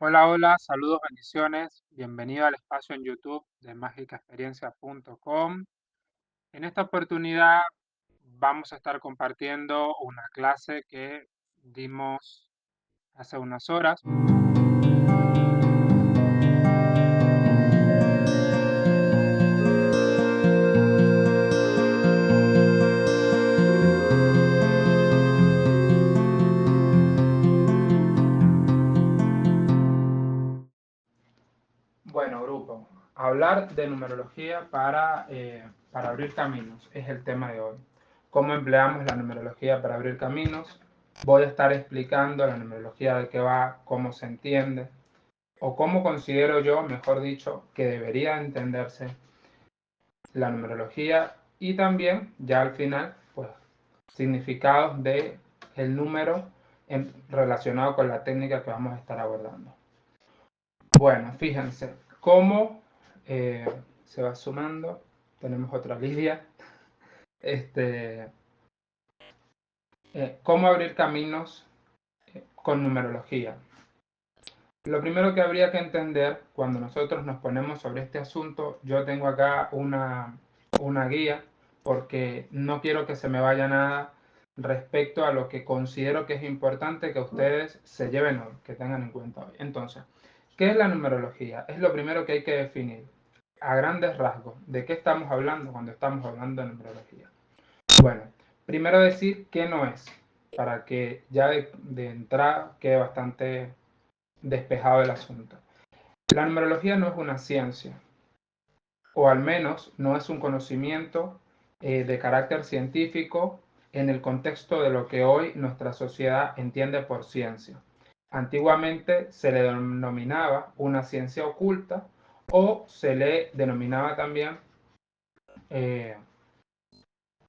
Hola, hola, saludos, bendiciones. Bienvenido al espacio en YouTube de mágicaexperiencia.com. En esta oportunidad vamos a estar compartiendo una clase que dimos hace unas horas. Bueno, grupo, hablar de numerología para abrir caminos es el tema de hoy. ¿Cómo empleamos la numerología para abrir caminos? Voy a estar explicando la numerología de qué va, cómo se entiende, o cómo considero yo, mejor dicho, que debería entenderse la numerología y también, ya al final, pues, significados de el número relacionado con la técnica que vamos a estar abordando. Bueno, fíjense cómo se va sumando. Tenemos otra Lidia. Este, cómo abrir caminos con numerología. Lo primero que habría que entender cuando nosotros nos ponemos sobre este asunto, yo tengo acá una guía porque no quiero que se me vaya nada respecto a lo que considero que es importante que ustedes se lleven hoy, que tengan en cuenta hoy. Entonces, ¿qué es la numerología? Es lo primero que hay que definir a grandes rasgos. ¿De qué estamos hablando cuando estamos hablando de numerología? Bueno, primero decir qué no es, para que ya de entrada quede bastante despejado el asunto. La numerología no es una ciencia, o al menos no es un conocimiento de carácter científico en el contexto de lo que hoy nuestra sociedad entiende por ciencia. Antiguamente se le denominaba una ciencia oculta o se le denominaba también eh,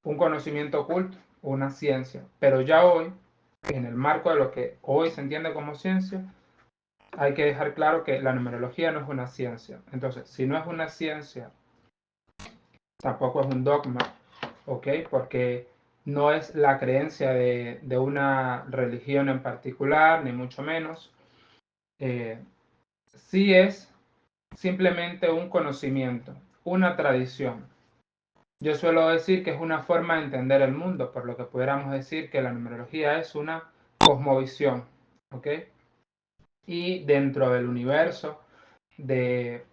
un conocimiento oculto, una ciencia. Pero ya hoy, en el marco de lo que hoy se entiende como ciencia, hay que dejar claro que la numerología no es una ciencia. Entonces, si no es una ciencia, tampoco es un dogma, ¿ok? Porque no es la creencia de una religión en particular, ni mucho menos. Eh, sí es simplemente un conocimiento, una tradición. Yo suelo decir que es una forma de entender el mundo, por lo que pudiéramos decir que la numerología es una cosmovisión, ¿ok? Y dentro del universo de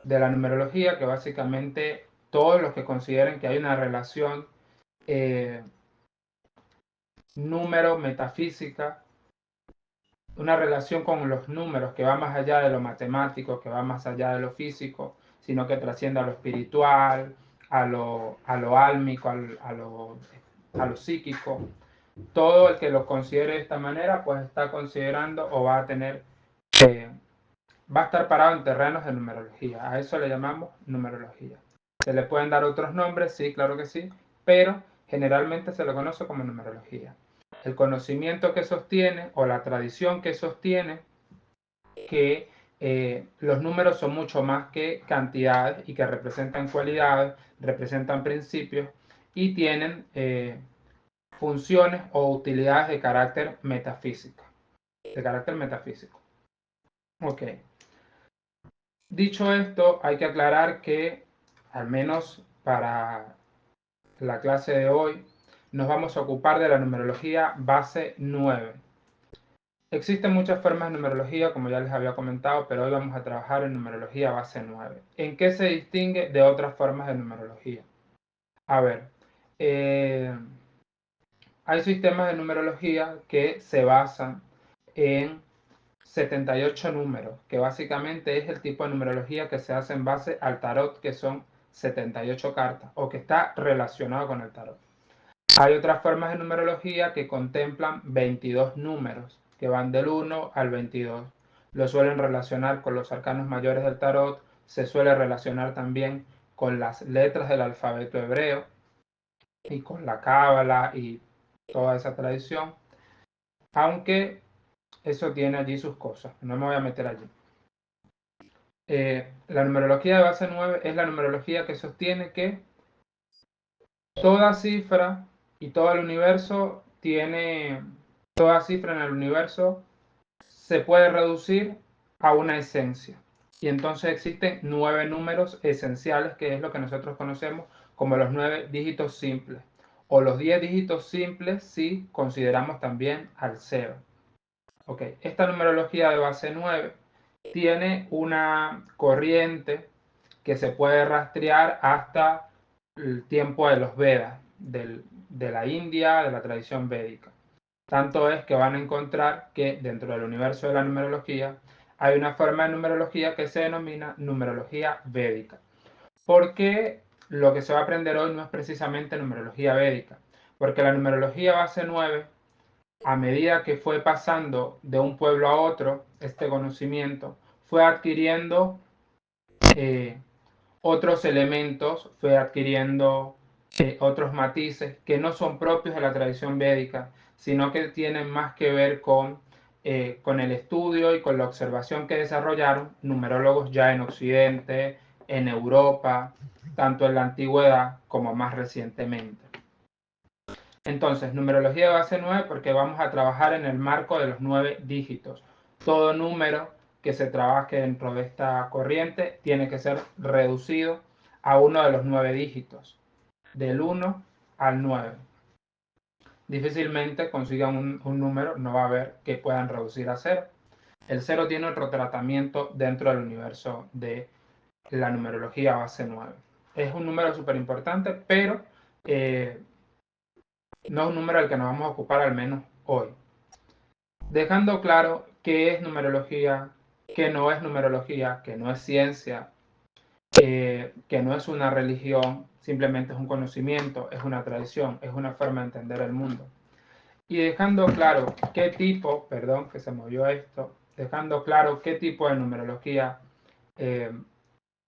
la numerología, que básicamente todos los que consideren que hay una relación eh, número metafísica, una relación con los números que va más allá de lo matemático, que va más allá de lo físico, sino que trasciende a lo espiritual, a lo álmico, a lo psíquico. Todo el que lo considere de esta manera, pues está considerando o va a tener eh, va a estar parado en terrenos de numerología. A eso le llamamos numerología. ¿Se le pueden dar otros nombres? Sí, claro que sí, pero generalmente se le conoce como numerología. El conocimiento que sostiene o la tradición que sostiene que los números son mucho más que cantidades y que representan cualidades, representan principios y tienen funciones o utilidades de carácter metafísico. De carácter metafísico. Ok. Dicho esto, hay que aclarar que, al menos para la clase de hoy, nos vamos a ocupar de la numerología base 9. Existen muchas formas de numerología, como ya les había comentado, pero hoy vamos a trabajar en numerología base 9. ¿En qué se distingue de otras formas de numerología? A ver, eh, hay sistemas de numerología que se basan en 78 números, que básicamente es el tipo de numerología que se hace en base al tarot, que son 78 cartas, o que está relacionado con el tarot. Hay otras formas de numerología que contemplan 22 números, que van del 1 al 22. Lo suelen relacionar con los arcanos mayores del tarot, se suele relacionar también con las letras del alfabeto hebreo y con la cábala y toda esa tradición, aunque eso tiene allí sus cosas, no me voy a meter allí. La numerología de base 9 es la numerología que sostiene que toda cifra y todo el universo tiene, toda cifra en el universo se puede reducir a una esencia. Y entonces existen 9 números esenciales, que es lo que nosotros conocemos como los 9 dígitos simples. O los 10 dígitos simples si consideramos también al 0. Ok, esta numerología de base 9 tiene una corriente que se puede rastrear hasta el tiempo de los Vedas, de la India, de la tradición védica. Tanto es que van a encontrar que dentro del universo de la numerología hay una forma de numerología que se denomina numerología védica. Porque lo que se va a aprender hoy no es precisamente numerología védica, porque la numerología base 9, a medida que fue pasando de un pueblo a otro, este conocimiento fue adquiriendo eh, otros elementos, fue adquiriendo otros matices que no son propios de la tradición védica, sino que tienen más que ver con el estudio y con la observación que desarrollaron numerólogos ya en Occidente, en Europa, tanto en la antigüedad como más recientemente. Entonces, numerología de base 9 porque vamos a trabajar en el marco de los 9 dígitos. Todo número que se trabaje dentro de esta corriente tiene que ser reducido a uno de los 9 dígitos, del 1 al 9. Difícilmente consigan un número, no va a haber que puedan reducir a 0. El 0 tiene otro tratamiento dentro del universo de la numerología base 9. Es un número súper importante, pero no es un número del que nos vamos a ocupar al menos hoy. Dejando claro qué es numerología, qué no es numerología, que no es ciencia, que no es una religión, simplemente es un conocimiento, es una tradición, es una forma de entender el mundo. Y dejando claro qué tipo, perdón que se movió esto, dejando claro qué tipo de numerología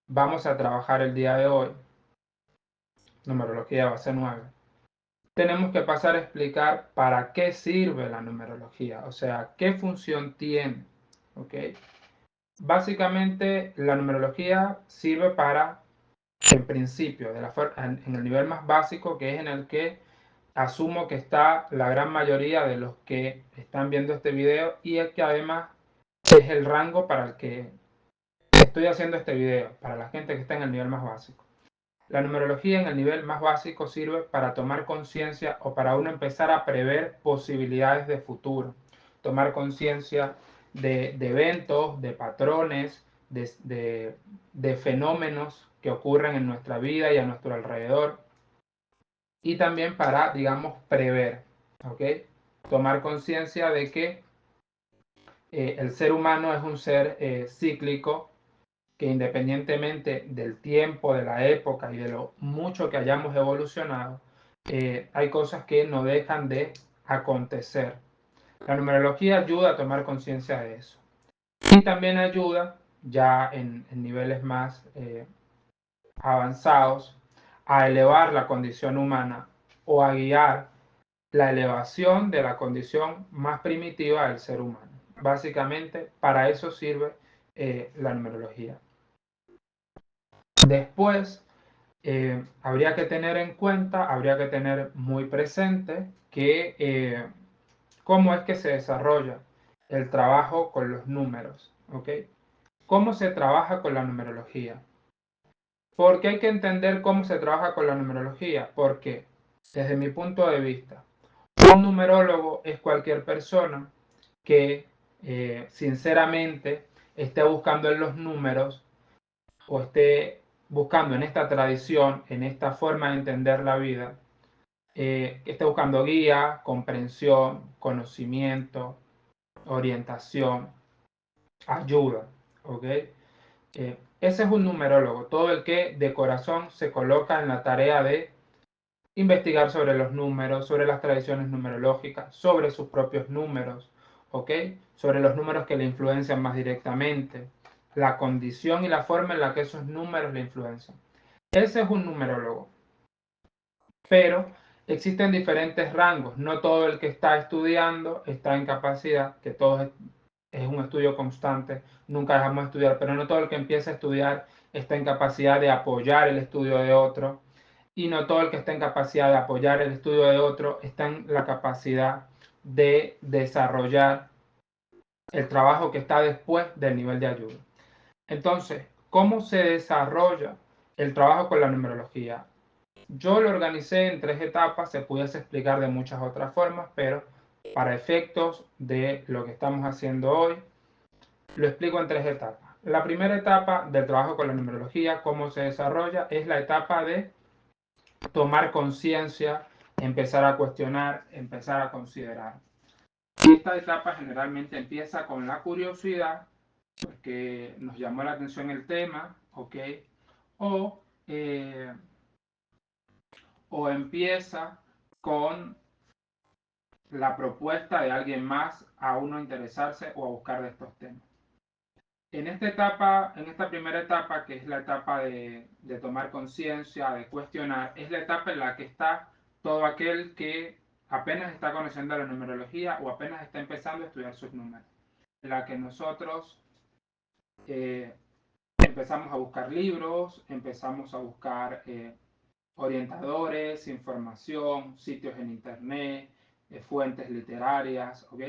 vamos a trabajar el día de hoy, numerología base 9, tenemos que pasar a explicar para qué sirve la numerología, o sea, qué función tiene. ¿Ok? Básicamente, la numerología sirve para, en principio, en el nivel más básico, que es en el que asumo que está la gran mayoría de los que están viendo este video, y es que además es el rango para el que estoy haciendo este video, para la gente que está en el nivel más básico. La numerología en el nivel más básico sirve para tomar conciencia o para uno empezar a prever posibilidades de futuro, tomar conciencia de eventos, de patrones, de fenómenos que ocurren en nuestra vida y a nuestro alrededor, y también para, digamos, prever, ¿ok? Tomar conciencia de que el ser humano es un ser cíclico, que independientemente del tiempo, de la época y de lo mucho que hayamos evolucionado, hay cosas que no dejan de acontecer. La numerología ayuda a tomar conciencia de eso. Y también ayuda, ya en niveles más avanzados, a elevar la condición humana o a guiar la elevación de la condición más primitiva del ser humano. Básicamente, para eso sirve la numerología. Después, habría que tener en cuenta, habría que tener muy presente que cómo es que se desarrolla el trabajo con los números, ¿ok? ¿Cómo se trabaja con la numerología? Porque hay que entender cómo se trabaja con la numerología, porque desde mi punto de vista, un numerólogo es cualquier persona que sinceramente esté buscando en los números o esté buscando en esta tradición, en esta forma de entender la vida, esté buscando guía, comprensión, conocimiento, orientación, ayuda, ¿ok? Ese es un numerólogo, todo el que de corazón se coloca en la tarea de investigar sobre los números, sobre las tradiciones numerológicas, sobre sus propios números, ¿ok? Sobre los números que le influencian más directamente, la condición y la forma en la que esos números le influencian. Ese es un numerólogo. Pero existen diferentes rangos. No todo el que está estudiando está en capacidad, que todo es un estudio constante, nunca dejamos de estudiar, pero no todo el que empieza a estudiar está en capacidad de apoyar el estudio de otro, y no todo el que está en capacidad de apoyar el estudio de otro está en la capacidad de desarrollar el trabajo que está después del nivel de ayuda. Entonces, ¿cómo se desarrolla el trabajo con la numerología? Yo lo organicé en 3 etapas, se pudiese explicar de muchas otras formas, pero para efectos de lo que estamos haciendo hoy, lo explico en 3 etapas. La primera etapa del trabajo con la numerología, cómo se desarrolla, es la etapa de tomar conciencia, empezar a cuestionar, empezar a considerar. Esta etapa generalmente empieza con la curiosidad, porque nos llamó la atención el tema, ¿ok? O, eh, o empieza con la propuesta de alguien más a uno interesarse o a buscar de estos temas. En esta etapa, en esta primera etapa, que es la etapa de tomar conciencia, de cuestionar, es la etapa en la que está todo aquel que apenas está conociendo la numerología o apenas está empezando a estudiar sus números. En la que nosotros eh, empezamos a buscar libros, empezamos a buscar orientadores, información, sitios en internet, fuentes literarias, ¿ok?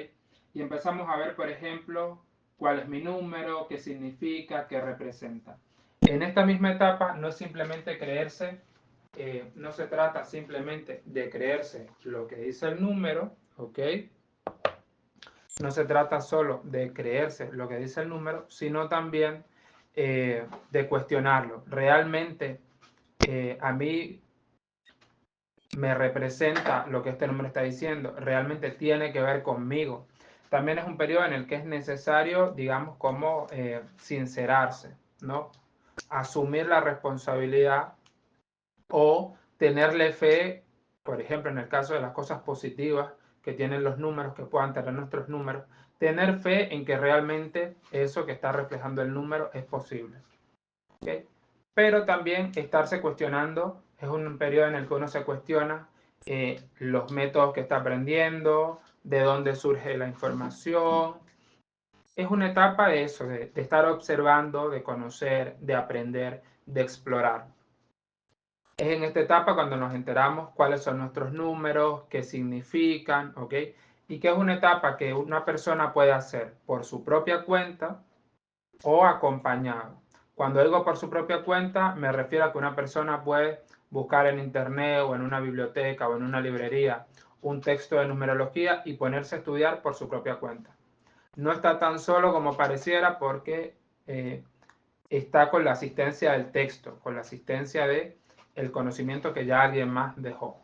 Y empezamos a ver, por ejemplo, cuál es mi número, qué significa, qué representa. En esta misma etapa no es simplemente creerse, no se trata simplemente de creerse lo que dice el número, ¿ok? No se trata solo de creerse lo que dice el número, sino también de cuestionarlo. Realmente a mí me representa lo que este número está diciendo, realmente tiene que ver conmigo. También es un periodo en el que es necesario, digamos, como sincerarse, ¿no? Asumir la responsabilidad o tenerle fe, por ejemplo, en el caso de las cosas positivas que tienen los números, que puedan tener nuestros números, tener fe en que realmente eso que está reflejando el número es posible. ¿Okay? Pero también estarse cuestionando, es un periodo en el que uno se cuestiona los métodos que está aprendiendo, de dónde surge la información. Es una etapa de eso, de estar observando, de conocer, de aprender, de explorar. Es en esta etapa cuando nos enteramos cuáles son nuestros números, qué significan, ¿ok? Y que es una etapa que una persona puede hacer por su propia cuenta o acompañado. Cuando digo por su propia cuenta, me refiero a que una persona puede buscar en internet o en una biblioteca o en una librería un texto de numerología y ponerse a estudiar por su propia cuenta. No está tan solo como pareciera porque está con la asistencia del texto, con la asistencia de el conocimiento que ya alguien más dejó.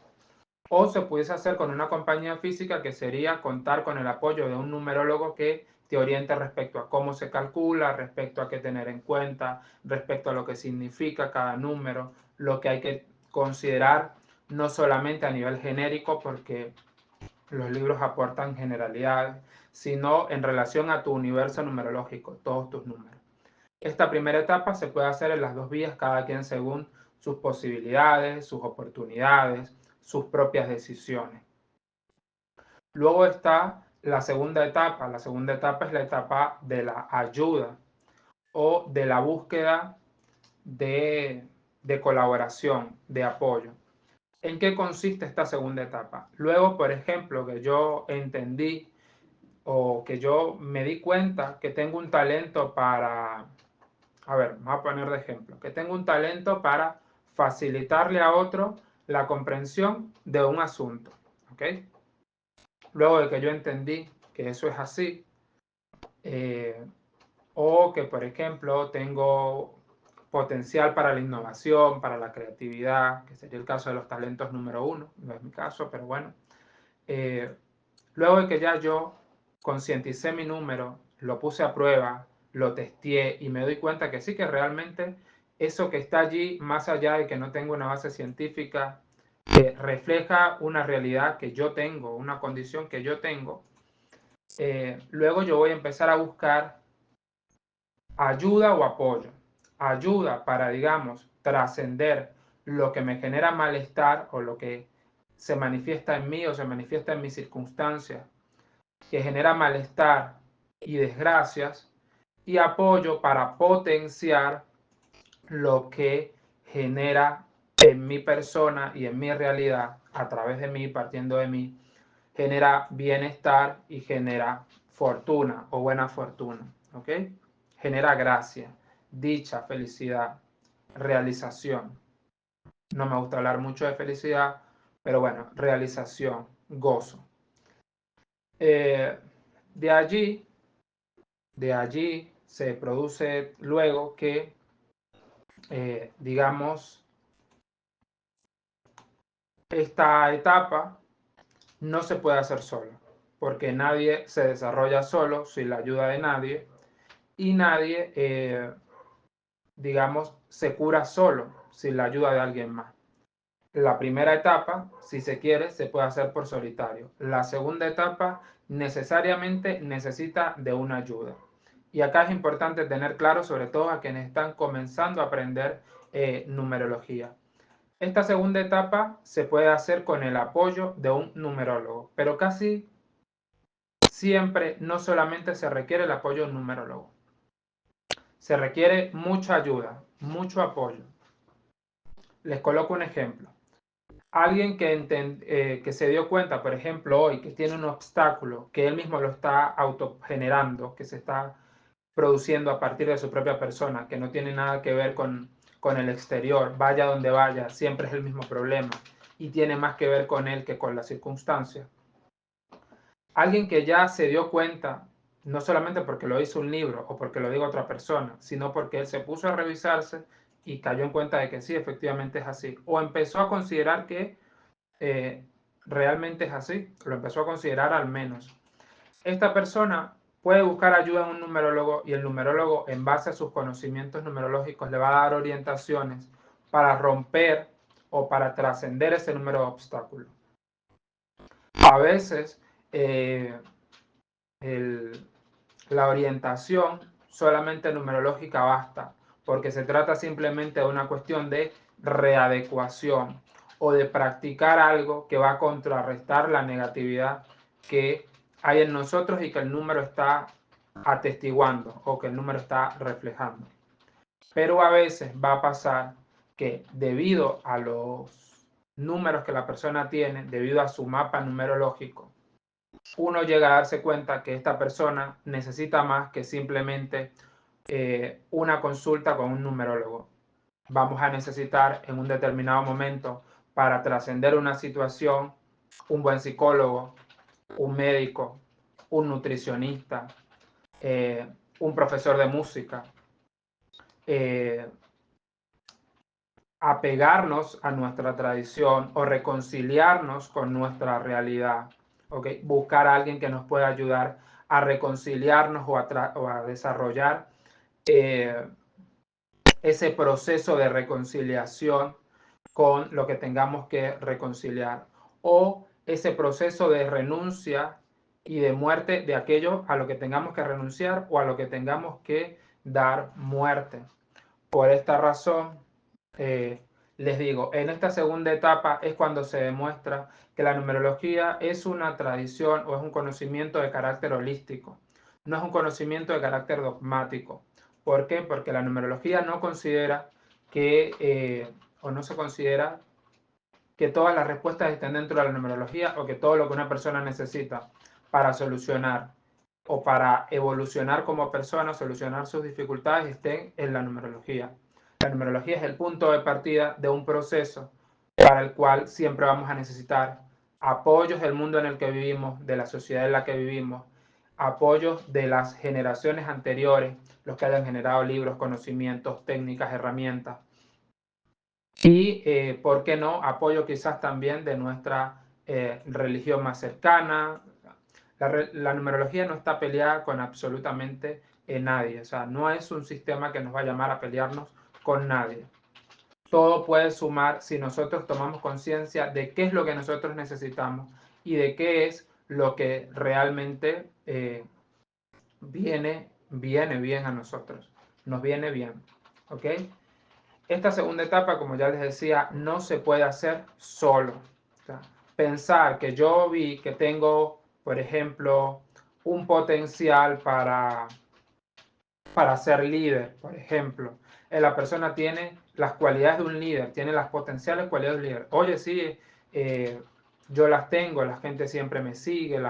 O se pudiese hacer con una compañía física, que sería contar con el apoyo de un numerólogo que te oriente respecto a cómo se calcula, respecto a qué tener en cuenta, respecto a lo que significa cada número, lo que hay que considerar no solamente a nivel genérico, porque los libros aportan generalidades, sino en relación a tu universo numerológico, todos tus números. Esta primera etapa se puede hacer en las 2 vías, cada quien según sus posibilidades, sus oportunidades, sus propias decisiones. Luego está la segunda etapa. La segunda etapa es la etapa de la ayuda o de la búsqueda de colaboración, de apoyo. ¿En qué consiste esta segunda etapa? Luego, por ejemplo, que yo entendí o que yo me di cuenta que tengo un talento para, a ver, vamos a poner de ejemplo, que tengo un talento para facilitarle a otro la comprensión de un asunto, ¿ok? Luego de que yo entendí que eso es así, eh, o que, por ejemplo, tengo potencial para la innovación, para la creatividad, que sería el caso de los talentos número 1, no es mi caso, pero bueno. Luego de que ya yo concienticé mi número, lo puse a prueba, lo testé y me doy cuenta que sí, que realmente eso que está allí, más allá de que no tengo una base científica, refleja una realidad que yo tengo, una condición que yo tengo. Luego yo voy a empezar a buscar ayuda o apoyo. Ayuda para, digamos, trascender lo que me genera malestar o lo que se manifiesta en mí o se manifiesta en mis circunstancias, que genera malestar y desgracias, y apoyo para potenciar lo que genera en mi persona y en mi realidad, a través de mí, partiendo de mí, genera bienestar y genera fortuna o buena fortuna, ¿ok? Genera gracia, dicha, felicidad, realización. No me gusta hablar mucho de felicidad, pero bueno, realización, gozo. De allí se produce luego que, digamos, esta etapa no se puede hacer solo, porque nadie se desarrolla solo sin la ayuda de nadie y nadie, digamos, se cura solo sin la ayuda de alguien más. La primera etapa, si se quiere, se puede hacer por solitario. La segunda etapa necesariamente necesita de una ayuda. Y acá es importante tener claro, sobre todo a quienes están comenzando a aprender numerología. Esta segunda etapa se puede hacer con el apoyo de un numerólogo, pero casi siempre no solamente se requiere el apoyo de un numerólogo. Se requiere mucha ayuda, mucho apoyo. Les coloco un ejemplo. Alguien que se dio cuenta, por ejemplo, hoy que tiene un obstáculo, que él mismo lo está autogenerando, que se está produciendo a partir de su propia persona, que no tiene nada que ver con el exterior, vaya donde vaya, siempre es el mismo problema y tiene más que ver con él que con las circunstancias. Alguien que ya se dio cuenta, no solamente porque lo hizo un libro o porque lo diga otra persona, sino porque él se puso a revisarse y cayó en cuenta de que sí, efectivamente es así, o empezó a considerar que realmente es así, lo empezó a considerar al menos. Esta persona puede buscar ayuda en un numerólogo y el numerólogo, en base a sus conocimientos numerológicos, le va a dar orientaciones para romper o para trascender ese número de obstáculos. A veces la orientación solamente numerológica basta, porque se trata simplemente de una cuestión de readecuación o de practicar algo que va a contrarrestar la negatividad que hay en nosotros y que el número está atestiguando o que el número está reflejando. Pero a veces va a pasar que debido a los números que la persona tiene, debido a su mapa numerológico, uno llega a darse cuenta que esta persona necesita más que simplemente una consulta con un numerólogo. Vamos a necesitar en un determinado momento, para trascender una situación, un buen psicólogo, un médico, un nutricionista, un profesor de música, apegarnos a nuestra tradición o reconciliarnos con nuestra realidad. ¿Okay? Buscar a alguien que nos pueda ayudar a reconciliarnos o a desarrollar ese proceso de reconciliación con lo que tengamos que reconciliar, o ese proceso de renuncia y de muerte de aquello a lo que tengamos que renunciar o a lo que tengamos que dar muerte. Por esta razón, les digo, en esta segunda etapa es cuando se demuestra que la numerología es una tradición o es un conocimiento de carácter holístico, no es un conocimiento de carácter dogmático. ¿Por qué? Porque la numerología no considera que, o no se considera que todas las respuestas estén dentro de la numerología o que todo lo que una persona necesita para solucionar o para evolucionar como persona, solucionar sus dificultades, estén en la numerología. La numerología es el punto de partida de un proceso para el cual siempre vamos a necesitar apoyos del mundo en el que vivimos, de la sociedad en la que vivimos, apoyos de las generaciones anteriores, los que hayan generado libros, conocimientos, técnicas, herramientas. Y, ¿por qué no? Apoyo quizás también de nuestra religión más cercana. La numerología no está peleada con absolutamente nadie. O sea, no es un sistema que nos va a llamar a pelearnos con nadie. Todo puede sumar si nosotros tomamos conciencia de qué es lo que nosotros necesitamos y de qué es lo que realmente viene bien a nosotros. Nos viene bien. ¿Ok? Esta segunda etapa, como ya les decía, no se puede hacer solo. O sea, pensar que yo vi que tengo, por ejemplo, un potencial para ser líder, por ejemplo. La persona tiene las cualidades de un líder, tiene las potenciales cualidades de un líder. Oye, sí, yo las tengo, la gente siempre me sigue,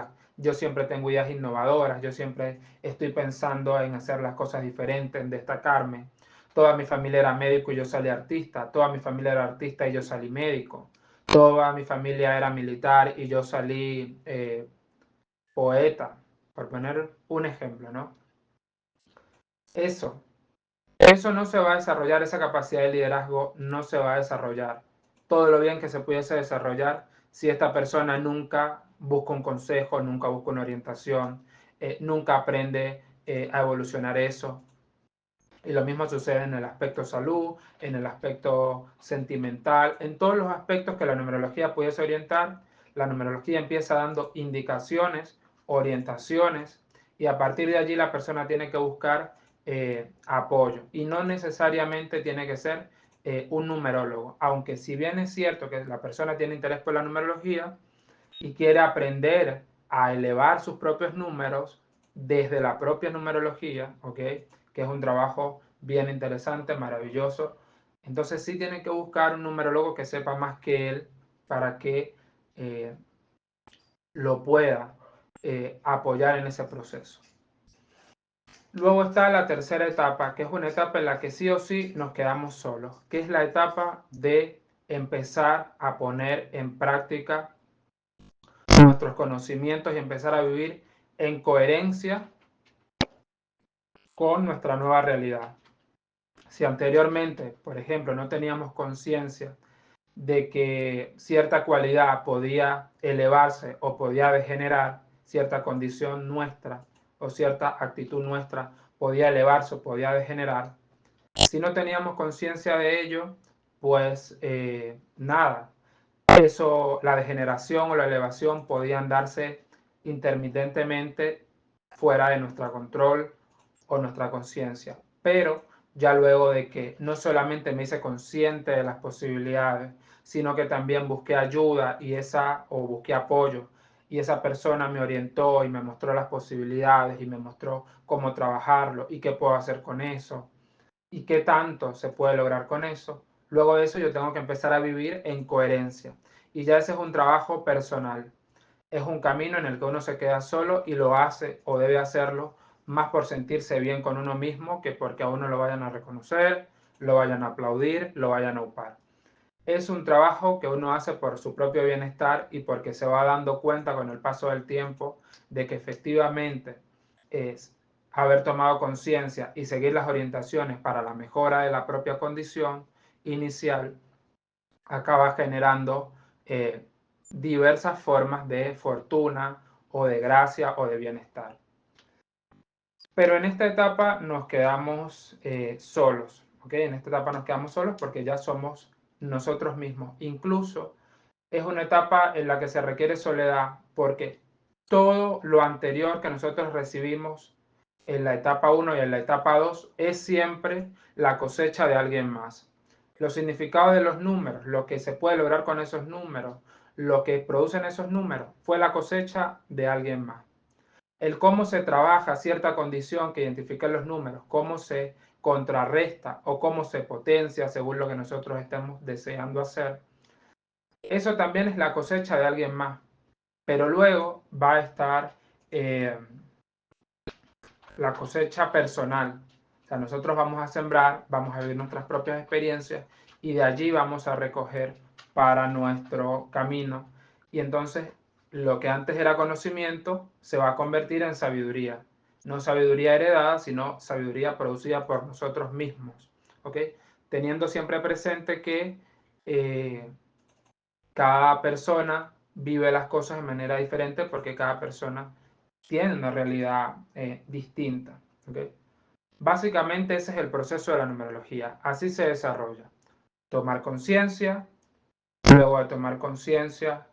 yo siempre tengo ideas innovadoras, yo siempre estoy pensando en hacer las cosas diferentes, en destacarme. Toda mi familia era médico y yo salí artista, toda mi familia era artista y yo salí médico, toda mi familia era militar y yo salí poeta, por poner un ejemplo, ¿no? Eso no se va a desarrollar, esa capacidad de liderazgo no se va a desarrollar todo lo bien que se pudiese desarrollar si esta persona nunca busca un consejo, nunca busca una orientación, nunca aprende a evolucionar eso. Y lo mismo sucede en el aspecto salud, en el aspecto sentimental, en todos los aspectos que la numerología pudiese orientar. La numerología empieza dando indicaciones, orientaciones, y a partir de allí la persona tiene que buscar apoyo. Y no necesariamente tiene que ser un numerólogo, aunque si bien es cierto que la persona tiene interés por la numerología y quiere aprender a elevar sus propios números desde la propia numerología, ¿ok? Que es un trabajo bien interesante, maravilloso. Entonces sí tiene que buscar un numerólogo que sepa más que él para que lo pueda apoyar en ese proceso. Luego está la tercera etapa, que es una etapa en la que sí o sí nos quedamos solos, que es la etapa de empezar a poner en práctica nuestros conocimientos y empezar a vivir en coherencia con nuestra nueva realidad. Si anteriormente, por ejemplo, no teníamos conciencia de que cierta cualidad podía elevarse o podía degenerar, cierta condición nuestra o cierta actitud nuestra podía elevarse o podía degenerar, si no teníamos conciencia de ello, pues nada, eso, la degeneración o la elevación podían darse intermitentemente fuera de nuestro control o nuestra conciencia. Pero ya luego de que no solamente me hice consciente de las posibilidades, sino que también busqué ayuda o busqué apoyo, y esa persona me orientó y me mostró las posibilidades y me mostró cómo trabajarlo y qué puedo hacer con eso y qué tanto se puede lograr con eso. Luego de eso yo tengo que empezar a vivir en coherencia. Y ya ese es un trabajo personal. Es un camino en el que uno se queda solo y lo hace o debe hacerlo más por sentirse bien con uno mismo que porque a uno lo vayan a reconocer, lo vayan a aplaudir, lo vayan a upar. Es un trabajo que uno hace por su propio bienestar y porque se va dando cuenta con el paso del tiempo de que efectivamente es haber tomado conciencia y seguir las orientaciones para la mejora de la propia condición inicial acaba generando diversas formas de fortuna o de gracia o de bienestar. Pero en esta etapa nos quedamos solos, ¿ok? En esta etapa nos quedamos solos porque ya somos nosotros mismos. Incluso es una etapa en la que se requiere soledad porque todo lo anterior que nosotros recibimos en la etapa 1 y en la etapa 2 es siempre la cosecha de alguien más. Los significados de los números, lo que se puede lograr con esos números, lo que producen esos números, fue la cosecha de alguien más. El cómo se trabaja cierta condición que identifica los números, cómo se contrarresta o cómo se potencia según lo que nosotros estemos deseando hacer, eso también es la cosecha de alguien más. Pero luego va a estar la cosecha personal. O sea, nosotros vamos a sembrar, vamos a vivir nuestras propias experiencias y de allí vamos a recoger para nuestro camino. Y entonces lo que antes era conocimiento se va a convertir en sabiduría. No sabiduría heredada, sino sabiduría producida por nosotros mismos. ¿Ok? Teniendo siempre presente que cada persona vive las cosas de manera diferente porque cada persona tiene una realidad distinta. ¿Okay? Básicamente ese es el proceso de la numerología. Así se desarrolla. Tomar conciencia, luego de tomar conciencia,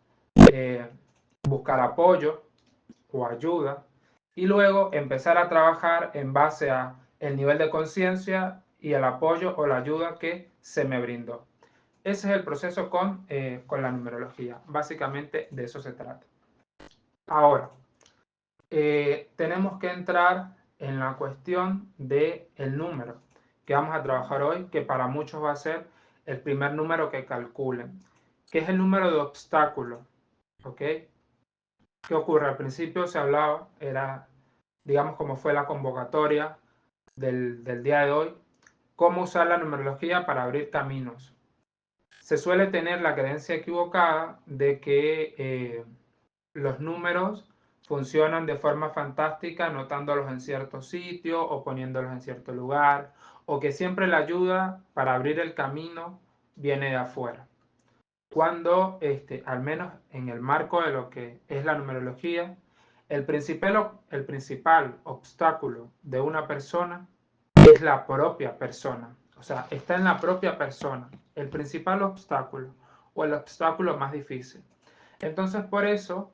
buscar apoyo o ayuda y luego empezar a trabajar en base a el nivel de conciencia y el apoyo o la ayuda que se me brindó. Ese es el proceso con la numerología. Básicamente de eso se trata. Ahora, tenemos que entrar en la cuestión del número que vamos a trabajar hoy, que para muchos va a ser el primer número que calculen, que es el número de obstáculo. ¿Ok? ¿Qué ocurre? Al principio se hablaba, era, digamos, como fue la convocatoria del día de hoy, cómo usar la numerología para abrir caminos. Se suele tener la creencia equivocada de que los números funcionan de forma fantástica anotándolos en cierto sitio o poniéndolos en cierto lugar, o que siempre la ayuda para abrir el camino viene de afuera. Cuando, al menos en el marco de lo que es la numerología, el principal obstáculo de una persona es la propia persona. O sea, está en la propia persona el principal obstáculo o el obstáculo más difícil. Entonces, por eso,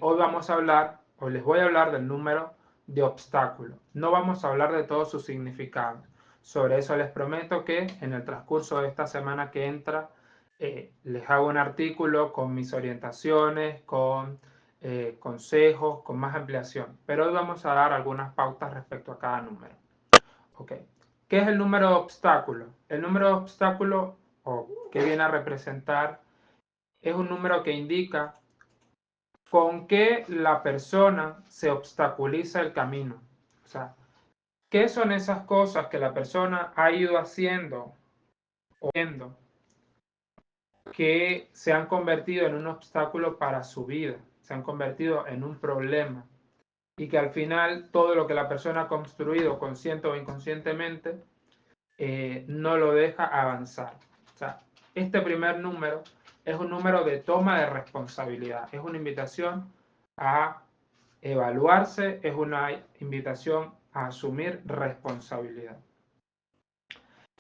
hoy vamos a hablar, o les voy a hablar del número de obstáculo. No vamos a hablar de todo su significado. Sobre eso les prometo que en el transcurso de esta semana que entra, les hago un artículo con mis orientaciones, con consejos, con más ampliación. Pero hoy vamos a dar algunas pautas respecto a cada número. Okay. ¿Qué es el número de obstáculo? El número de obstáculo, o que viene a representar, es un número que indica con qué la persona se obstaculiza el camino. O sea, ¿qué son esas cosas que la persona ha ido haciendo o viendo que se han convertido en un obstáculo para su vida, se han convertido en un problema y que al final todo lo que la persona ha construido consciente o inconscientemente no lo deja avanzar? O sea, este primer número es un número de toma de responsabilidad, es una invitación a evaluarse, es una invitación a asumir responsabilidad.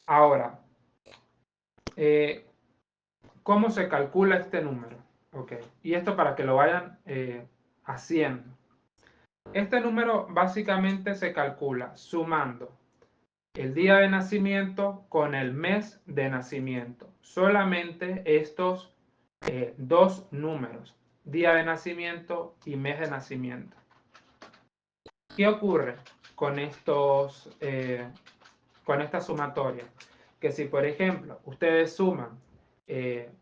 Ahora, ¿cómo se calcula este número? Okay. Y esto para que lo vayan haciendo. Este número básicamente se calcula sumando el día de nacimiento con el mes de nacimiento. Solamente estos dos números, día de nacimiento y mes de nacimiento. ¿Qué ocurre con con esta sumatoria? Que si, por ejemplo, ustedes suman,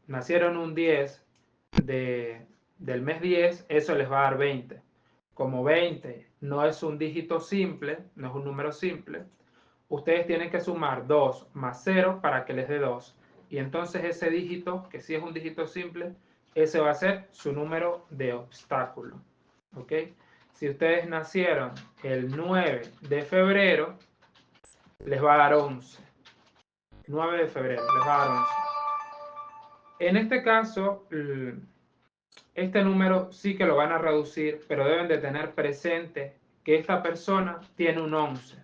nacieron un 10 del mes 10, eso les va a dar 20. Como 20 no es un dígito simple, no es un número simple, ustedes tienen que sumar 2 más 0 para que les dé 2. Y entonces ese dígito, que sí es un dígito simple, ese va a ser su número de obstáculo. ¿Ok? Si ustedes nacieron el 9 de febrero, les va a dar 11. 9 de febrero, les va a dar 11. En este caso, este número sí que lo van a reducir, pero deben de tener presente que esta persona tiene un 11.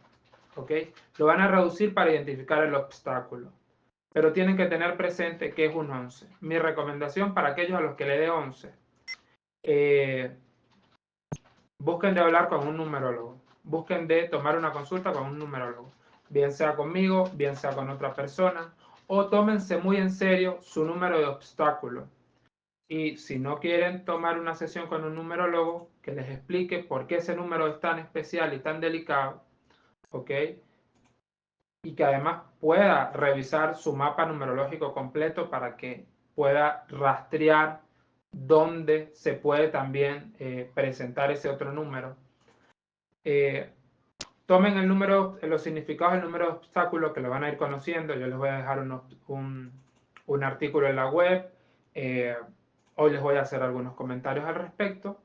¿Ok? Lo van a reducir para identificar el obstáculo, pero tienen que tener presente que es un 11. Mi recomendación para aquellos a los que le dé 11, busquen de hablar con un numerólogo, busquen de tomar una consulta con un numerólogo, bien sea conmigo, bien sea con otra persona, o tómense muy en serio su número de obstáculo. Y si no quieren tomar una sesión con un numerólogo, que les explique por qué ese número es tan especial y tan delicado, ¿ok? Y que además pueda revisar su mapa numerológico completo para que pueda rastrear dónde se puede también presentar ese otro número. Tomen el número, los significados del número de obstáculos que lo van a ir conociendo. Yo les voy a dejar un artículo en la web. Hoy les voy a hacer algunos comentarios al respecto.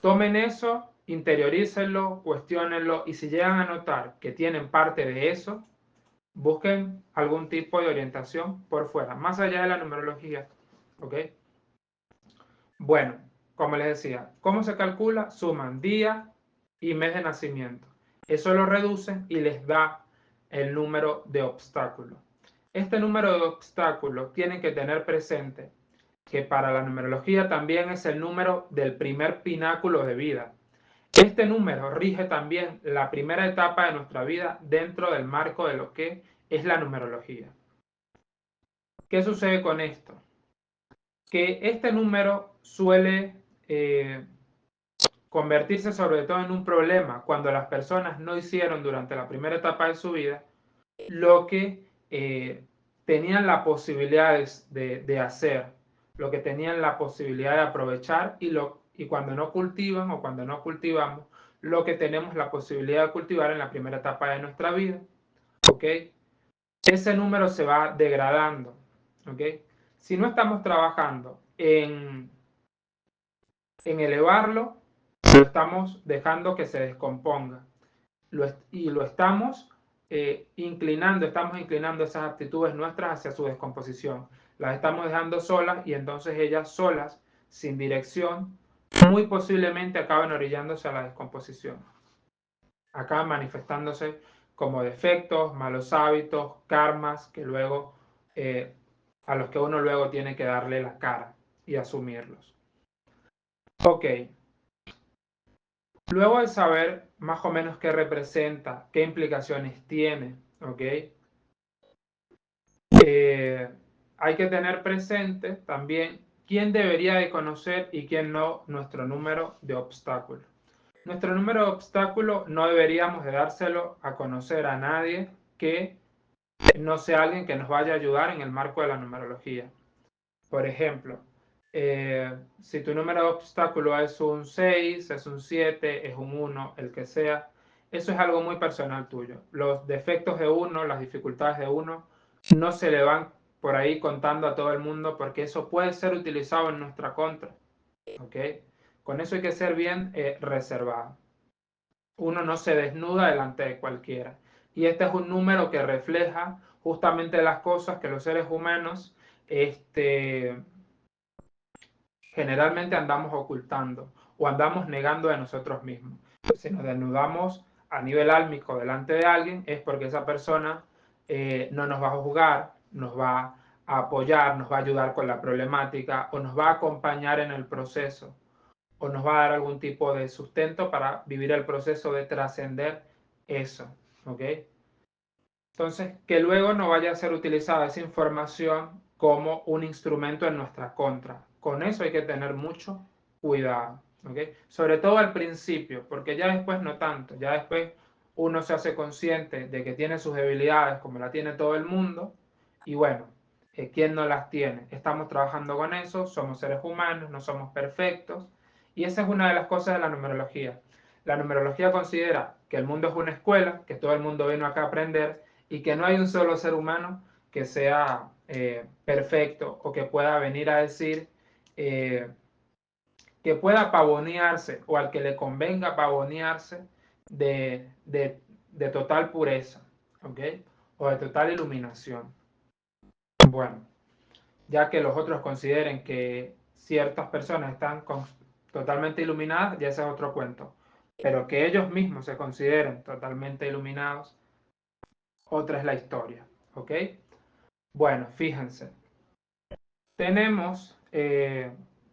Tomen eso, interiorícenlo, cuestionenlo y si llegan a notar que tienen parte de eso, busquen algún tipo de orientación por fuera, más allá de la numerología. ¿Ok? Bueno, como les decía, ¿cómo se calcula? Suman día y mes de nacimiento. Eso lo reducen y les da el número de obstáculo. Este número de obstáculo tienen que tener presente que para la numerología también es el número del primer pináculo de vida. Este número rige también la primera etapa de nuestra vida dentro del marco de lo que es la numerología. ¿Qué sucede con esto? Que este número suele convertirse sobre todo en un problema cuando las personas no hicieron durante la primera etapa de su vida lo que tenían la posibilidad de hacer, lo que tenían la posibilidad de aprovechar y cuando no cultivan o cuando no cultivamos, lo que tenemos la posibilidad de cultivar en la primera etapa de nuestra vida. ¿Ok? Ese número se va degradando. ¿Ok? Si no estamos trabajando en elevarlo, lo estamos dejando que se descomponga. Y lo estamos estamos inclinando esas aptitudes nuestras hacia su descomposición. Las estamos dejando solas y entonces ellas solas, sin dirección, muy posiblemente acaban orillándose a la descomposición. Acaban manifestándose como defectos, malos hábitos, karmas que luego, a los que uno luego tiene que darle la cara y asumirlos. Ok. Luego de saber más o menos qué representa, qué implicaciones tiene, ¿ok? Hay que tener presente también quién debería de conocer y quién no nuestro número de obstáculos. Nuestro número de obstáculos no deberíamos de dárselo a conocer a nadie que no sea alguien que nos vaya a ayudar en el marco de la numerología. Por ejemplo, si tu número de obstáculo es un 6, es un 7, es un 1, el que sea, eso es algo muy personal tuyo. Los defectos de uno, las dificultades de uno, no se le van por ahí contando a todo el mundo porque eso puede ser utilizado en nuestra contra. ¿Ok? Con eso hay que ser bien reservado. Uno no se desnuda delante de cualquiera. Y este es un número que refleja justamente las cosas que los seres humanos generalmente andamos ocultando o andamos negando de nosotros mismos. Si nos desnudamos a nivel álmico delante de alguien es porque esa persona no nos va a juzgar, nos va a apoyar, nos va a ayudar con la problemática o nos va a acompañar en el proceso o nos va a dar algún tipo de sustento para vivir el proceso de trascender eso. ¿Ok? Entonces, que luego no vaya a ser utilizada esa información como un instrumento en nuestra contra. Con eso hay que tener mucho cuidado, ¿ok? Sobre todo al principio, porque ya después no tanto, ya después uno se hace consciente de que tiene sus debilidades como la tiene todo el mundo y bueno, ¿quién no las tiene? Estamos trabajando con eso, somos seres humanos, no somos perfectos y esa es una de las cosas de la numerología. La numerología considera que el mundo es una escuela, que todo el mundo vino acá a aprender y que no hay un solo ser humano que sea perfecto o que pueda venir a decir que pueda pavonearse o al que le convenga pavonearse de total pureza, ¿ok? O de total iluminación. Bueno, ya que los otros consideren que ciertas personas están totalmente iluminadas, ya ese es otro cuento. Pero que ellos mismos se consideren totalmente iluminados, otra es la historia, ¿ok? Bueno, fíjense, tenemos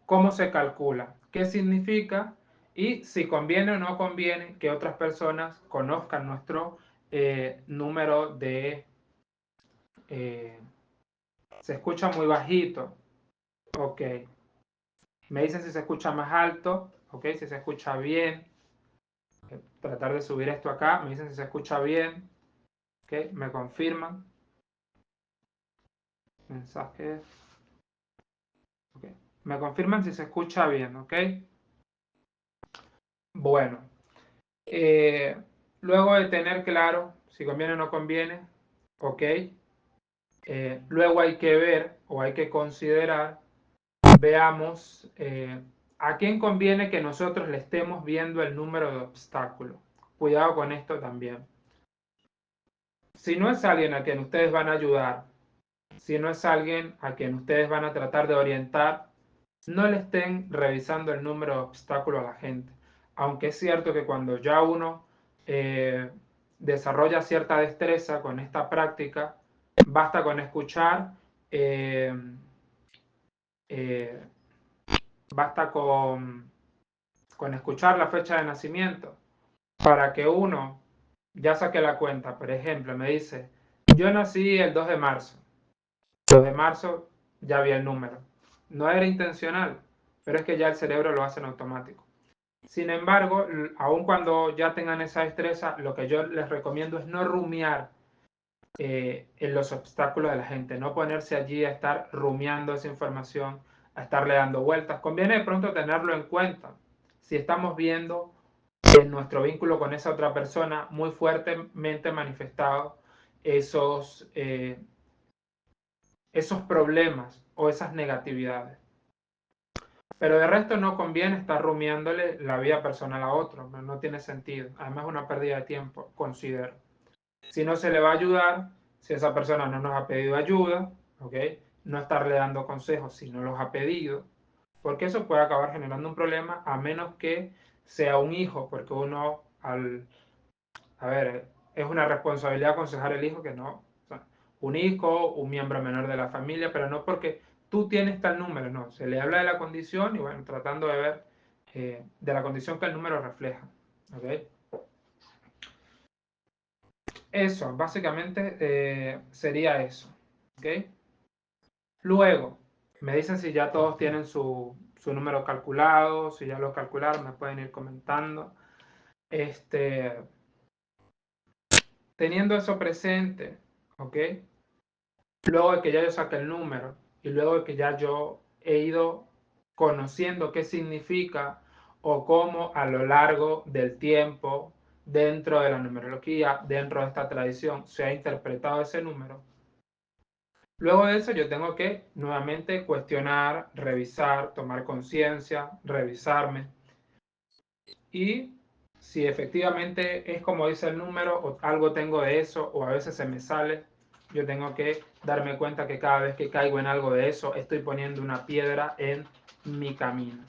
cómo se calcula, qué significa y si conviene o no conviene que otras personas conozcan nuestro número de... se escucha muy bajito, ok. Me dicen si se escucha más alto, ok, si se escucha bien. Tratar de subir esto acá, me dicen si se escucha bien, ok, me confirman. Mensajes. Okay. Me confirman si se escucha bien, ¿ok? Bueno, luego de tener claro si conviene o no conviene, ¿ok? Luego hay que ver o hay que considerar, veamos, a quién conviene que nosotros le estemos viendo el número de obstáculos. Cuidado con esto también. Si no es alguien a quien ustedes van a ayudar, si no es alguien a quien ustedes van a tratar de orientar, no le estén revisando el número de obstáculos a la gente. Aunque es cierto que cuando ya uno desarrolla cierta destreza con esta práctica, basta con escuchar, eh, eh, basta con escuchar la fecha de nacimiento para que uno ya saque la cuenta. Por ejemplo, me dice, yo nací el 2 de marzo. 2 de marzo ya vi el número. No era intencional, pero es que ya el cerebro lo hace en automático. Sin embargo, aun cuando ya tengan esa destreza, lo que yo les recomiendo es no rumiar en los obstáculos de la gente, no ponerse allí a estar rumiando esa información, a estarle dando vueltas. Conviene de pronto tenerlo en cuenta. Si estamos viendo en nuestro vínculo con esa otra persona muy fuertemente manifestado esos problemas o esas negatividades. Pero de resto no conviene estar rumiándole la vida personal a otro, no tiene sentido. Además es una pérdida de tiempo, considero. Si no se le va a ayudar, si esa persona no nos ha pedido ayuda, ¿ok? No estarle dando consejos si no los ha pedido, porque eso puede acabar generando un problema a menos que sea un hijo, porque uno a ver, es una responsabilidad aconsejar al hijo que no, o sea, un hijo, un miembro menor de la familia, pero no porque tú tienes tal número, no, se le habla de la condición y bueno, tratando de ver de la condición que el número refleja, ¿ok? Eso, básicamente sería eso, ¿ok? Luego, me dicen si ya todos tienen su número calculado, si ya lo calcularon, me pueden ir comentando. Teniendo eso presente, ¿ok? Luego de que ya yo saqué el número y luego de que ya yo he ido conociendo qué significa o cómo a lo largo del tiempo, dentro de la numerología, dentro de esta tradición, se ha interpretado ese número. Luego de eso yo tengo que nuevamente cuestionar, revisar, tomar conciencia, revisarme y si efectivamente es como dice el número o algo tengo de eso o a veces se me sale, yo tengo que darme cuenta que cada vez que caigo en algo de eso estoy poniendo una piedra en mi camino.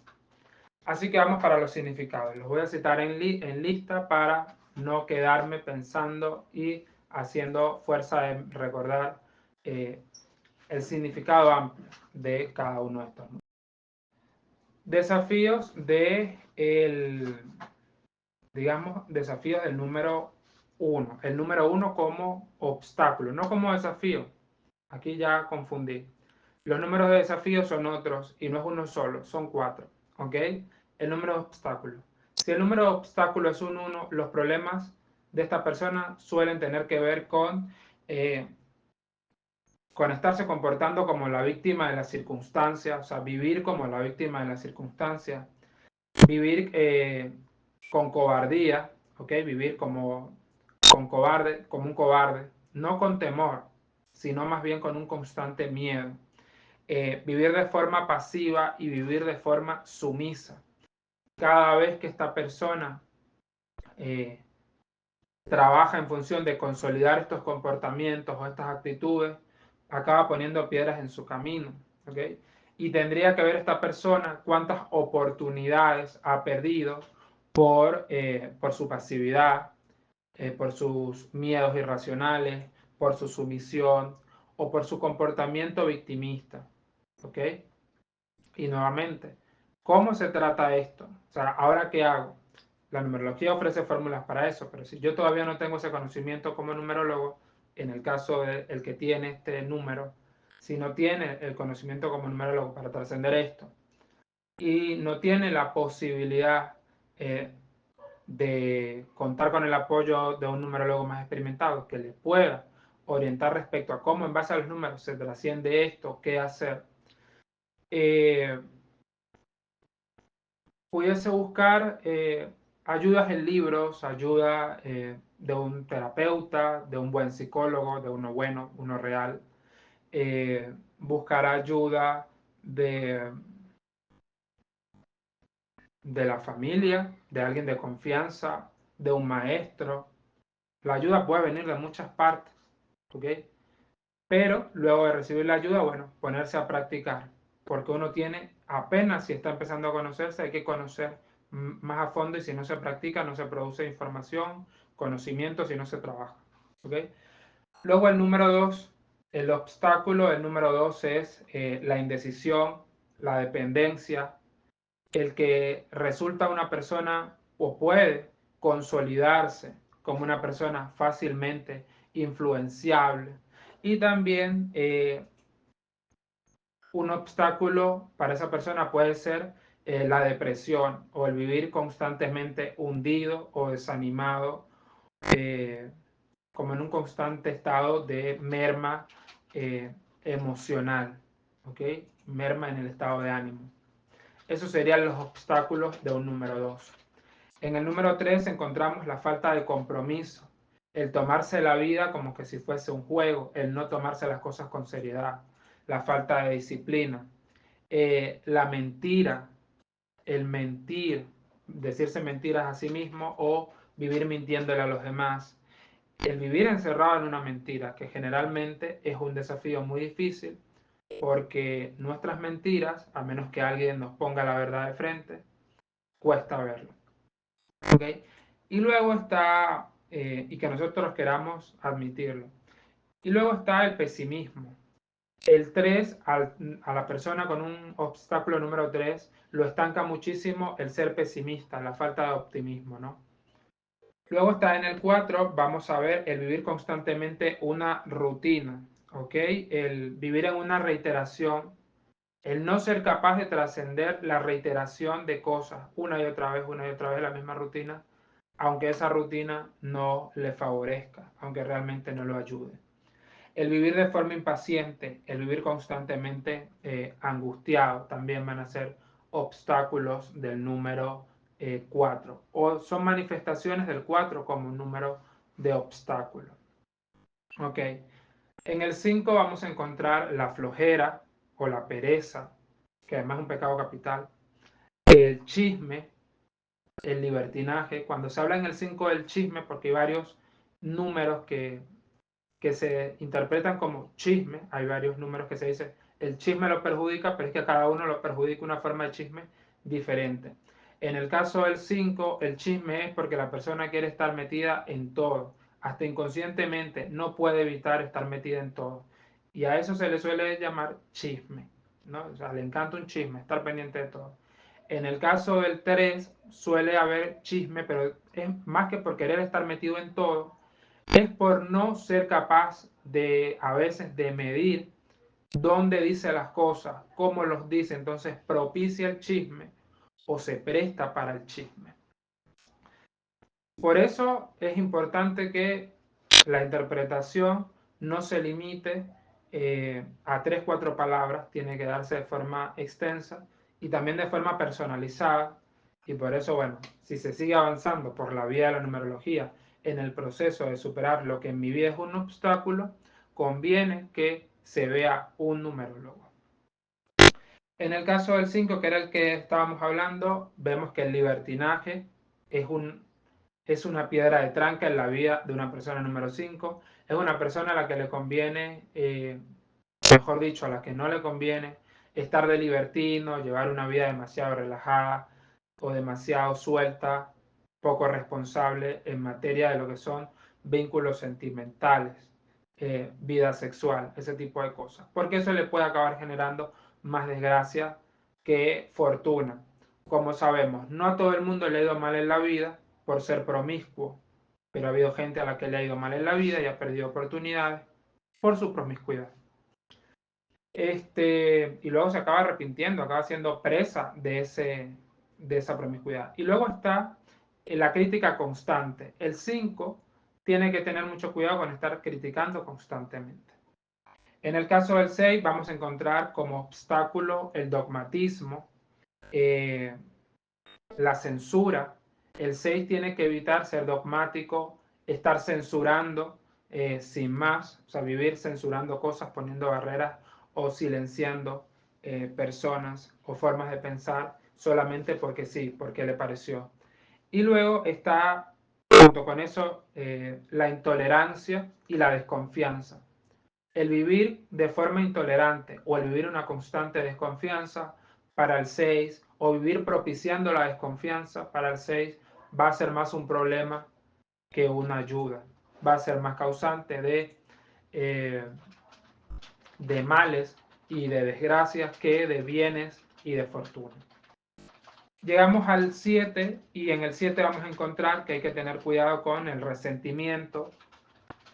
Así que vamos para los significados. Los voy a citar en lista para no quedarme pensando y haciendo fuerza de recordar el significado amplio de cada uno de estos. Desafíos digamos, desafíos del número 1. El número 1 como obstáculo, no como desafío. Aquí ya confundí. Los números de desafío son otros y no es uno solo, son 4. ¿Ok? El número de obstáculo. Si el número de obstáculo es un 1, los problemas de esta persona suelen tener que ver con estarse comportando como la víctima de la circunstancia, o sea, vivir como la víctima de la circunstancia, vivir con cobardía, ¿ok? Vivir como un cobarde, no con temor, sino más bien con un constante miedo. Vivir de forma pasiva y vivir de forma sumisa. Cada vez que esta persona trabaja en función de consolidar estos comportamientos o estas actitudes, acaba poniendo piedras en su camino, ¿ok? Y tendría que ver esta persona cuántas oportunidades ha perdido por su pasividad, por sus miedos irracionales, por su sumisión o por su comportamiento victimista, ¿ok? Y nuevamente, ¿cómo se trata esto? O sea, ¿ahora qué hago? La numerología ofrece fórmulas para eso, pero si yo todavía no tengo ese conocimiento como numerólogo, en el caso del que tiene este número, si no tiene el conocimiento como numerólogo para trascender esto y no tiene la posibilidad de contar con el apoyo de un numerólogo más experimentado que le pueda orientar respecto a cómo en base a los números se trasciende esto, qué hacer, pudiese buscar ayudas en libros, ayuda de un terapeuta, de un buen psicólogo, de uno bueno, uno real, buscar ayuda de la familia, de alguien de confianza, de un maestro. La ayuda puede venir de muchas partes, ¿ok? Pero luego de recibir la ayuda, bueno, ponerse a practicar, porque uno tiene, apenas si está empezando a conocerse, hay que conocer más a fondo y si no se practica, no se produce información, conocimiento, si no se trabaja, ¿ok? Luego el número 2, el obstáculo, el número 2 es la indecisión, la dependencia, el que resulta una persona o puede consolidarse como una persona fácilmente influenciable y también un obstáculo para esa persona puede ser la depresión o el vivir constantemente hundido o desanimado como en un constante estado de merma emocional, ¿ok? merma en el estado de ánimo. Esos serían los obstáculos de un número 2. En el número 3 encontramos la falta de compromiso, el tomarse la vida como que si fuese un juego, el no tomarse las cosas con seriedad, la falta de disciplina, la mentira, el mentir, decirse mentiras a sí mismo o vivir mintiéndole a los demás, el vivir encerrado en una mentira, que generalmente es un desafío muy difícil porque nuestras mentiras, a menos que alguien nos ponga la verdad de frente, cuesta verlo. ¿Okay? Y luego está, y que nosotros queramos admitirlo. Y luego está el pesimismo. El 3, a la persona con un obstáculo número 3, lo estanca muchísimo el ser pesimista, la falta de optimismo, ¿no? Luego está en el 4, vamos a ver el vivir constantemente una rutina, ¿ok? El vivir en una reiteración, el no ser capaz de trascender la reiteración de cosas una y otra vez la misma rutina, aunque esa rutina no le favorezca, aunque realmente no lo ayude. El vivir de forma impaciente, el vivir constantemente angustiado, también van a ser obstáculos del número 4, o son manifestaciones del 4 como un número de obstáculo. Ok, en el 5 vamos a encontrar la flojera o la pereza, que además es un pecado capital, el chisme, el libertinaje. Cuando se habla en el 5 del chisme, porque hay varios números que se interpretan como chisme, hay varios números que se dice el chisme lo perjudica, pero es que a cada uno lo perjudica una forma de chisme diferente. En el caso del 5, el chisme es porque la persona quiere estar metida en todo, hasta inconscientemente no puede evitar estar metida en todo. Y a eso se le suele llamar chisme, ¿no? O sea, le encanta un chisme, estar pendiente de todo. En el caso del 3 suele haber chisme, pero es más que por querer estar metido en todo, es por no ser capaz de a veces de medir dónde dice las cosas, cómo los dice, entonces propicia el chisme o se presta para el chisme. Por eso es importante que la interpretación no se limite a 3-4 palabras, tiene que darse de forma extensa y también de forma personalizada. Y por eso, bueno, si se sigue avanzando por la vía de la numerología en el proceso de superar lo que en mi vida es un obstáculo, conviene que se vea un numerólogo. En el caso del 5, que era el que estábamos hablando, vemos que el libertinaje es una piedra de tranca en la vida de una persona número 5. Es una persona a la que le conviene, mejor dicho, a la que no le conviene estar de libertino, llevar una vida demasiado relajada o demasiado suelta, poco responsable en materia de lo que son vínculos sentimentales, vida sexual, ese tipo de cosas. Porque eso le puede acabar generando más desgracia que fortuna. Como sabemos, no a todo el mundo le ha ido mal en la vida por ser promiscuo, pero ha habido gente a la que le ha ido mal en la vida y ha perdido oportunidades por su promiscuidad. Y luego se acaba arrepintiendo, acaba siendo presa de esa promiscuidad. Y luego está la crítica constante. El 5 tiene que tener mucho cuidado con estar criticando constantemente. En el caso del 6 vamos a encontrar como obstáculo el dogmatismo, la censura. El 6 tiene que evitar ser dogmático, estar censurando sin más, o sea, vivir censurando cosas, poniendo barreras o silenciando personas o formas de pensar solamente porque sí, porque le pareció. Y luego está, junto con eso, la intolerancia y la desconfianza. El vivir de forma intolerante o el vivir una constante desconfianza para el 6 o vivir propiciando la desconfianza para el 6 va a ser más un problema que una ayuda. Va a ser más causante de males y de desgracias que de bienes y de fortuna. Llegamos al 7 y en el 7 vamos a encontrar que hay que tener cuidado con el resentimiento,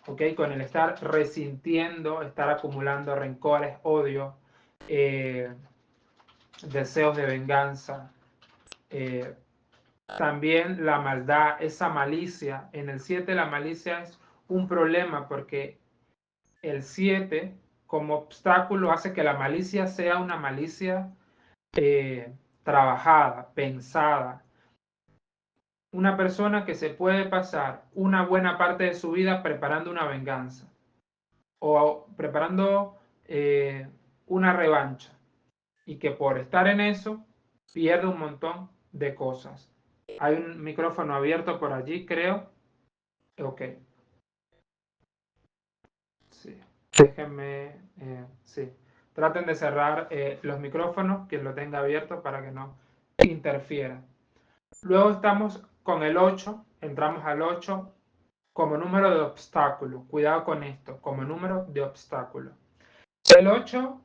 ¿okay? Con el estar resintiendo, estar acumulando rencores, odio, deseos de venganza, también la maldad, esa malicia. En el 7 la malicia es un problema porque el 7 como obstáculo hace que la malicia sea una malicia trabajada, pensada. Una persona que se puede pasar una buena parte de su vida preparando una venganza o preparando una revancha y que por estar en eso pierde un montón de cosas. Hay un micrófono abierto por allí, creo. Ok. Sí. Déjenme, sí. Traten de cerrar los micrófonos, quien lo tenga abierto para que no interfiera. Luego estamos con el 8, entramos al 8 como número de obstáculo. Cuidado con esto, como número de obstáculo. El 8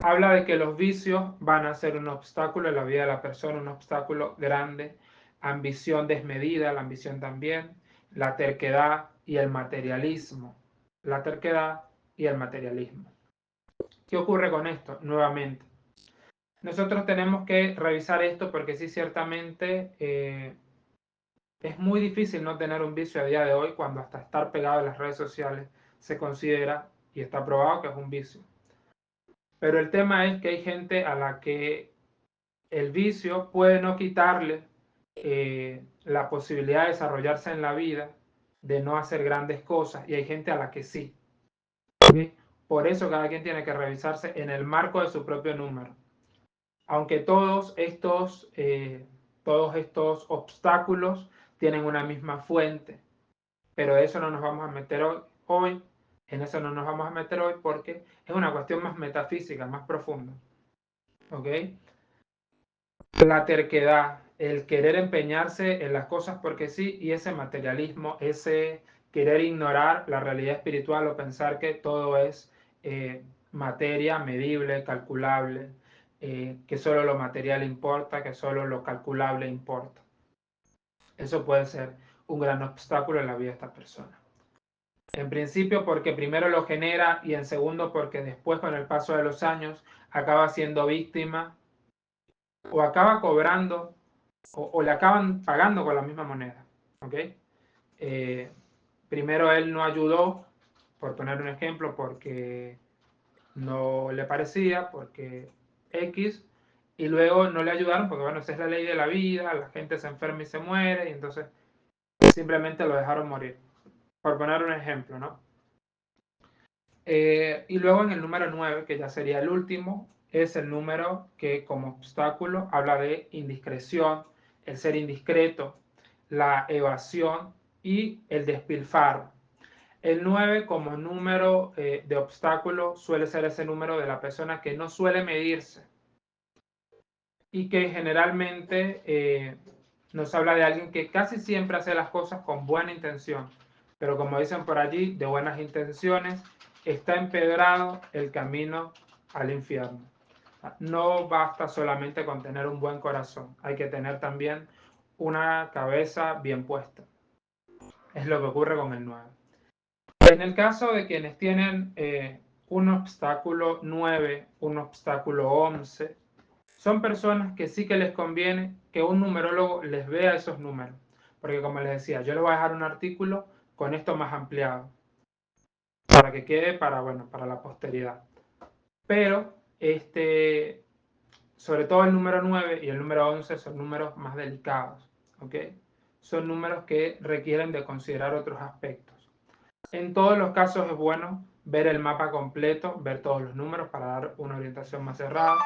habla de que los vicios van a ser un obstáculo en la vida de la persona, un obstáculo grande, ambición desmedida, la ambición también, la terquedad y el materialismo. La terquedad y el materialismo. ¿Qué ocurre con esto? Nuevamente, nosotros tenemos que revisar esto porque sí, ciertamente es muy difícil no tener un vicio a día de hoy cuando hasta estar pegado a las redes sociales se considera y está probado que es un vicio. Pero el tema es que hay gente a la que el vicio puede no quitarle la posibilidad de desarrollarse en la vida, de no hacer grandes cosas, y hay gente a la que sí. ¿Okay? Por eso cada quien tiene que revisarse en el marco de su propio número. Aunque todos estos obstáculos tienen una misma fuente, pero de eso no nos vamos a meter hoy, en eso no nos vamos a meter hoy porque es una cuestión más metafísica, más profunda. ¿Ok? La terquedad, el querer empeñarse en las cosas porque sí, y ese materialismo, ese querer ignorar la realidad espiritual o pensar que todo es materia medible, calculable, que solo lo material importa, que solo lo calculable importa. Eso puede ser un gran obstáculo en la vida de esta persona. En principio porque primero lo genera y en segundo porque después con el paso de los años acaba siendo víctima o acaba cobrando o le acaban pagando con la misma moneda. ¿Okay? Primero él no ayudó, por poner un ejemplo, porque no le parecía, porque X, y luego no le ayudaron porque, bueno, esa es la ley de la vida, la gente se enferma y se muere, y entonces simplemente lo dejaron morir, por poner un ejemplo, ¿no? Y luego en el número 9, que ya sería el último, es el número que como obstáculo habla de indiscreción, el ser indiscreto, la evasión y el despilfarro. El 9 como número de obstáculo suele ser ese número de la persona que no suele medirse y que generalmente nos habla de alguien que casi siempre hace las cosas con buena intención, pero como dicen por allí, de buenas intenciones está empedrado el camino al infierno. No basta solamente con tener un buen corazón, hay que tener también una cabeza bien puesta. Es lo que ocurre con el 9. En el caso de quienes tienen un obstáculo 9, un obstáculo 11, son personas que sí que les conviene que un numerólogo les vea esos números. Porque como les decía, yo les voy a dejar un artículo con esto más ampliado para que quede para, bueno, para la posteridad. Pero sobre todo el número 9 y el número 11 son números más delicados. ¿Okay? Son números que requieren de considerar otros aspectos. En todos los casos es bueno ver el mapa completo, ver todos los números para dar una orientación más cerrada.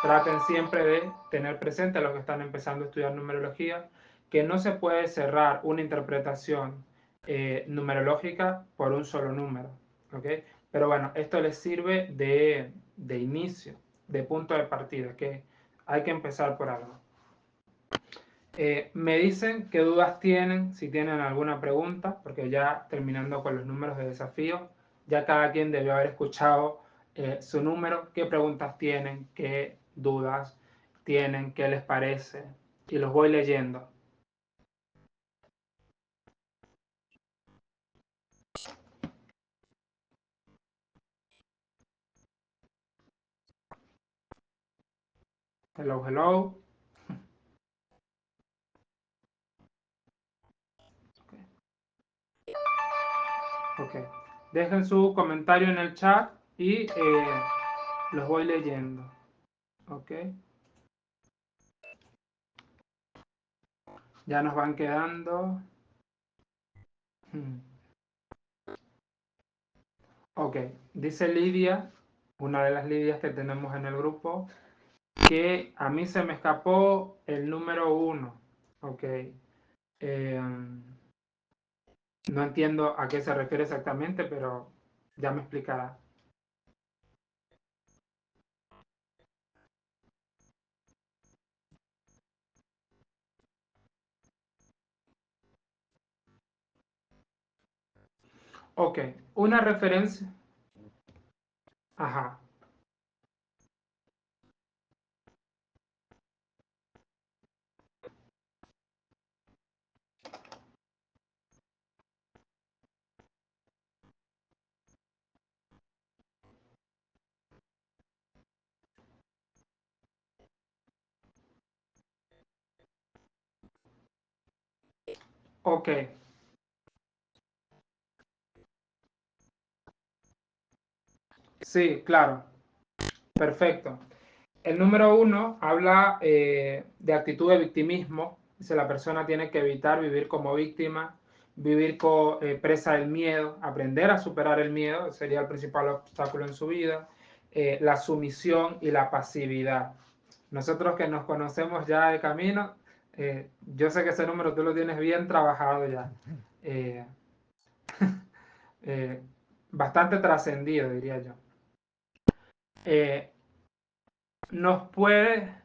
Traten siempre de tener presente a los que están empezando a estudiar numerología que no se puede cerrar una interpretación numerológica por un solo número. ¿Okay? Pero bueno, esto les sirve de inicio, de punto de partida, que hay que empezar por algo. Me dicen qué dudas tienen, si tienen alguna pregunta, porque ya terminando con los números de desafío, ya cada quien debió haber escuchado su número, qué preguntas tienen, qué dudas tienen, qué les parece, y los voy leyendo. Hello, hello. Ok. Dejen su comentario en el chat y los voy leyendo. ¿Ok? Ya nos van quedando. Ok, dice Lidia, una de las Lidias que tenemos en el grupo, que a mí se me escapó el número 1. Ok. No entiendo a qué se refiere exactamente, pero ya me explicará. Ok, una referencia. Ajá. Ok, sí, claro. Perfecto. El número 1 habla de actitud de victimismo. Dice la persona tiene que evitar vivir como víctima, vivir presa del miedo, aprender a superar el miedo, sería el principal obstáculo en su vida, la sumisión y la pasividad. Nosotros que nos conocemos ya de camino, yo sé que ese número tú lo tienes bien trabajado ya. Eh, eh, Bastante trascendido, diría yo. Eh, nos puede.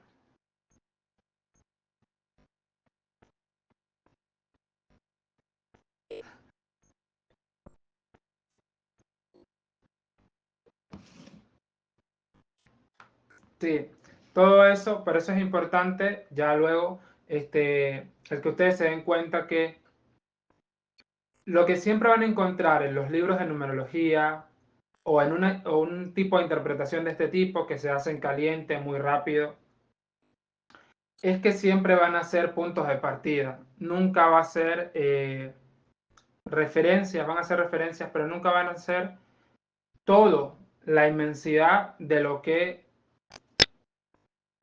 Sí, todo eso, por eso es importante ya luego el que ustedes se den cuenta que lo que siempre van a encontrar en los libros de numerología o en un tipo de interpretación de este tipo que se hace en caliente, muy rápido, es que siempre van a ser puntos de partida. Nunca va a ser referencias, van a ser referencias, pero nunca van a ser todo la inmensidad de lo que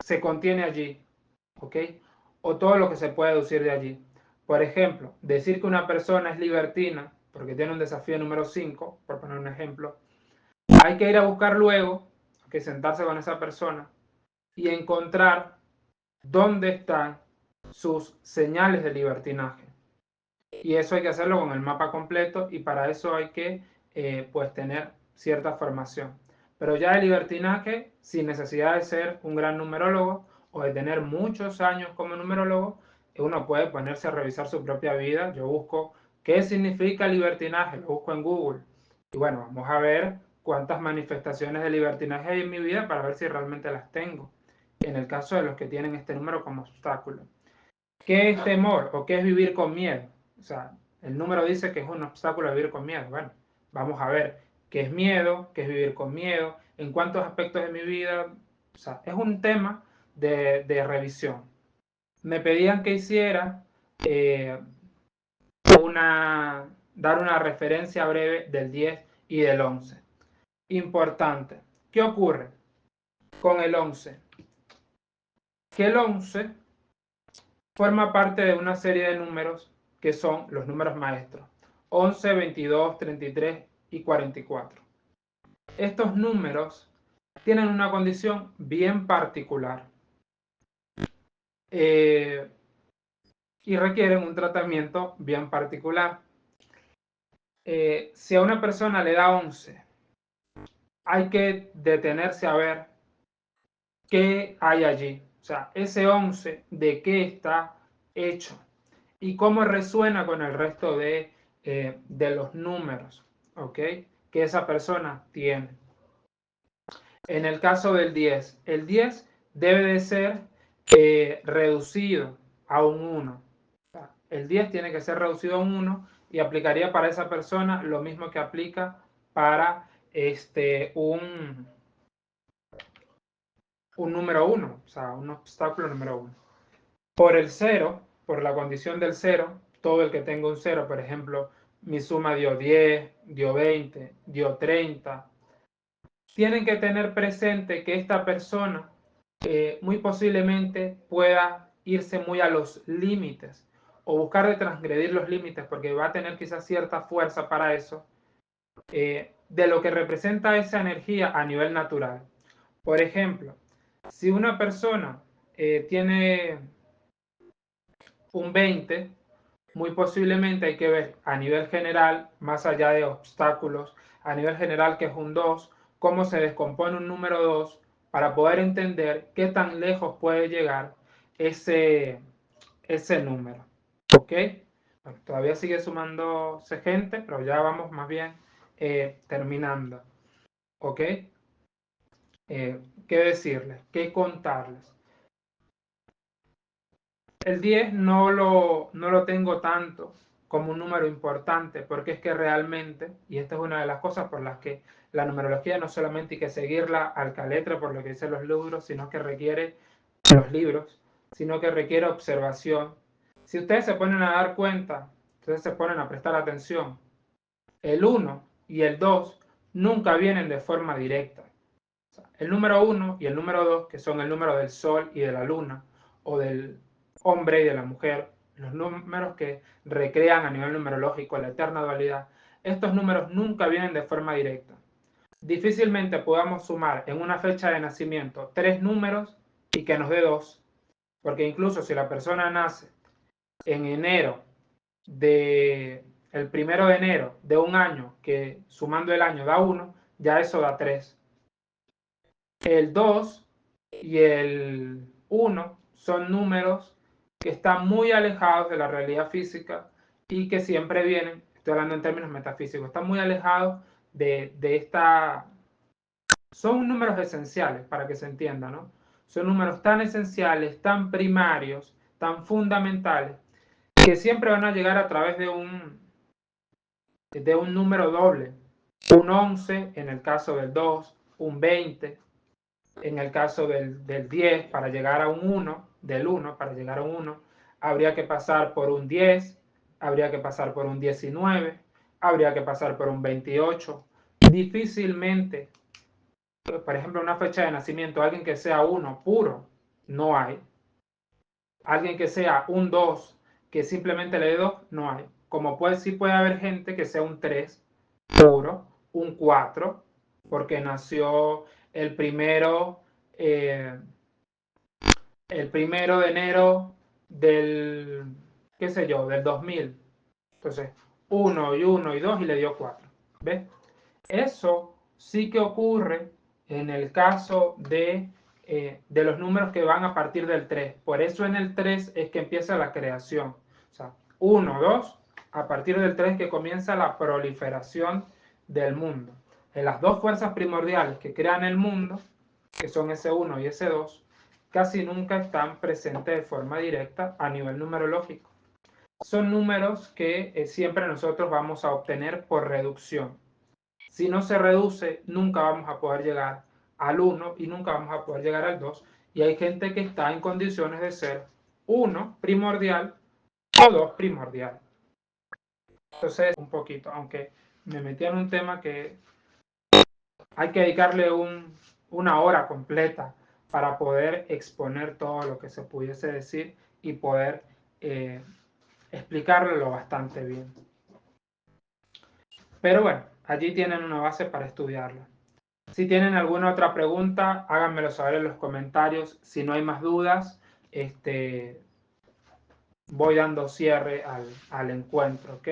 se contiene allí. ¿Ok? O todo lo que se puede deducir de allí. Por ejemplo, decir que una persona es libertina porque tiene un desafío número 5, por poner un ejemplo, hay que ir a buscar luego, que sentarse con esa persona y encontrar dónde están sus señales de libertinaje. Y eso hay que hacerlo con el mapa completo y para eso hay que pues tener cierta formación. Pero ya el libertinaje, sin necesidad de ser un gran numerólogo o de tener muchos años como numerólogo, uno puede ponerse a revisar su propia vida. Yo busco qué significa libertinaje, lo busco en Google. Y bueno, vamos a ver cuántas manifestaciones de libertinaje hay en mi vida para ver si realmente las tengo. En el caso de los que tienen este número como obstáculo. ¿Qué es temor o qué es vivir con miedo? O sea, el número dice que es un obstáculo a vivir con miedo. Bueno, vamos a ver qué es miedo, qué es vivir con miedo, en cuántos aspectos de mi vida. O sea, es un tema de revisión. Me pedían que hiciera eh, dar una referencia breve del 10 y del 11. Importante. ¿Qué ocurre con el 11? Que el 11 forma parte de una serie de números que son los números maestros, 11, 22, 33 y 44. Estos números tienen una condición bien particular eh, y requieren un tratamiento bien particular. Si a una persona le da 11, hay que detenerse a ver qué hay allí. O sea, ese 11, de qué está hecho y cómo resuena con el resto de los números, ¿ok? Que esa persona tiene. En el caso del 10, el 10 debe de ser reducido a un 1. O sea, el 10 tiene que ser reducido a un 1 y aplicaría para esa persona lo mismo que aplica para un número 1, o sea, un obstáculo número 1. Por el 0, por la condición del 0, todo el que tenga un 0, por ejemplo, mi suma dio 10, dio 20, dio 30, tienen que tener presente que esta persona muy posiblemente pueda irse muy a los límites o buscar de transgredir los límites porque va a tener quizás cierta fuerza para eso, de lo que representa esa energía a nivel natural. Por ejemplo, si una persona tiene un 20, muy posiblemente hay que ver a nivel general, más allá de obstáculos, a nivel general que es un 2, cómo se descompone un número 2 para poder entender qué tan lejos puede llegar ese, ese número. ¿Ok? Bueno, todavía sigue sumándose gente, pero ya vamos más bien terminando. ¿Ok? ¿Qué decirles? ¿Qué contarles? El 10 no lo tengo tanto como un número importante, porque es que realmente, y esta es una de las cosas por las que la numerología no solamente hay que seguirla al caletre por lo que dicen los libros, sino que requiere los libros, sino que requiere observación. Si ustedes se ponen a dar cuenta, ustedes se ponen a prestar atención, el 1 y el 2 nunca vienen de forma directa. O sea, el número 1 y el número 2, que son el número del Sol y de la Luna, o del hombre y de la mujer, los números que recrean a nivel numerológico la eterna dualidad, estos números nunca vienen de forma directa. Difícilmente podamos sumar en una fecha de nacimiento 3 números y que nos dé 2, porque incluso si la persona nace en enero de el 1 de enero de un año que sumando el año da 1, ya eso da 3. El 2 y el 1 son números que están muy alejados de la realidad física y que siempre vienen, estoy hablando en términos metafísicos, están muy alejados de esta... Son números esenciales para que se entienda, ¿no? Son números tan esenciales, tan primarios, tan fundamentales, que siempre van a llegar a través de un número doble. Un 11 en el caso del 2, un 20 en el caso del 10, para llegar a un 1, del 1, para llegar a un 1, habría que pasar por un 10, habría que pasar por un 19, habría que pasar por un 28. Difícilmente, por ejemplo, una fecha de nacimiento, alguien que sea 1 puro, no hay. Alguien que sea un 2, que simplemente le dé 2, no hay. Como puede, sí puede haber gente que sea un 3 puro, un 4, porque nació el primero eh, el 1 de enero del, qué sé yo, del 2000. Entonces, 1 y 1 y 2 y le dio 4. ¿Ves? Eso sí que ocurre en el caso de los números que van a partir del 3. Por eso en el 3 es que empieza la creación. O sea, 1, 2, a partir del 3 que comienza la proliferación del mundo. En las dos fuerzas primordiales que crean el mundo, que son ese 1 y ese 2, casi nunca están presentes de forma directa a nivel numerológico. Son números que siempre nosotros vamos a obtener por reducción. Si no se reduce, nunca vamos a poder llegar al 1 y nunca vamos a poder llegar al 2. Y hay gente que está en condiciones de ser 1 primordial o 2 primordial. Entonces, un poquito, aunque me metí en un tema que hay que dedicarle una hora completa para poder exponer todo lo que se pudiese decir y poder explicarlo bastante bien. Pero bueno, allí tienen una base para estudiarlo. Si tienen alguna otra pregunta, háganmelo saber en los comentarios. Si no hay más dudas, voy dando cierre al encuentro, ¿ok?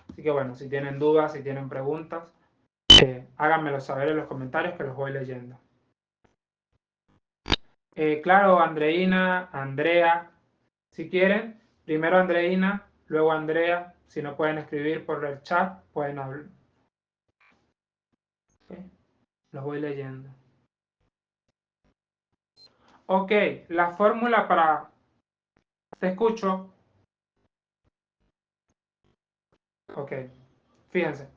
Así que bueno, si tienen dudas, si tienen preguntas, háganmelo saber en los comentarios que los voy leyendo. Claro, Andreina, Andrea, si quieren, primero Andreina, luego Andrea, si no pueden escribir por el chat, pueden hablar. ¿Okay? Los voy leyendo. Ok, la fórmula para... Te escucho. Ok, fíjense.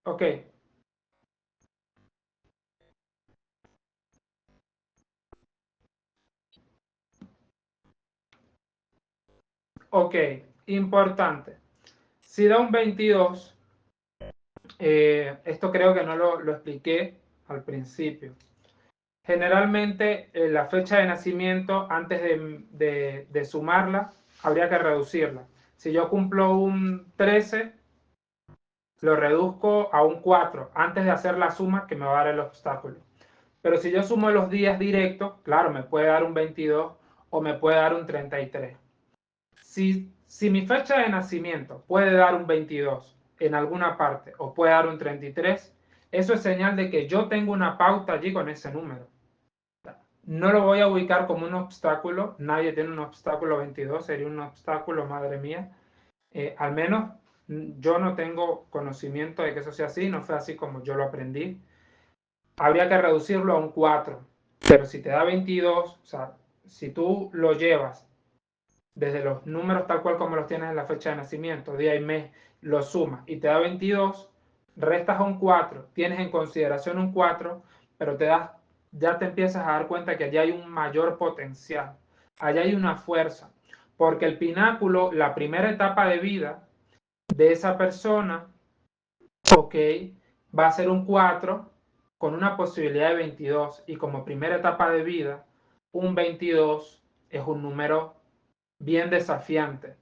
Ok, ok, importante. Si da un 22, Esto creo que no lo expliqué al principio. Generalmente la fecha de nacimiento, antes de sumarla, habría que reducirla. Si yo cumplo un 13, lo reduzco a un 4 antes de hacer la suma que me va a dar el obstáculo. Pero si yo sumo los días directos, claro, me puede dar un 22 o me puede dar un 33. Si mi fecha de nacimiento puede dar un 22 en alguna parte o puede dar un 33, eso es señal de que yo tengo una pauta allí con ese número. No lo voy a ubicar como un obstáculo, nadie tiene un obstáculo 22, sería un obstáculo, madre mía. Al menos yo no tengo conocimiento de que eso sea así, no fue así como yo lo aprendí. Habría que reducirlo a un 4, pero si te da 22, o sea, si tú lo llevas desde los números tal cual como los tienes en la fecha de nacimiento, día y mes, lo sumas y te da 22, restas a un 4, tienes en consideración un 4, pero ya te empiezas a dar cuenta que allá hay un mayor potencial, allá hay una fuerza, porque el pináculo, la primera etapa de vida de esa persona, ok, va a ser un 4 con una posibilidad de 22 y como primera etapa de vida, un 22 es un número bien desafiante.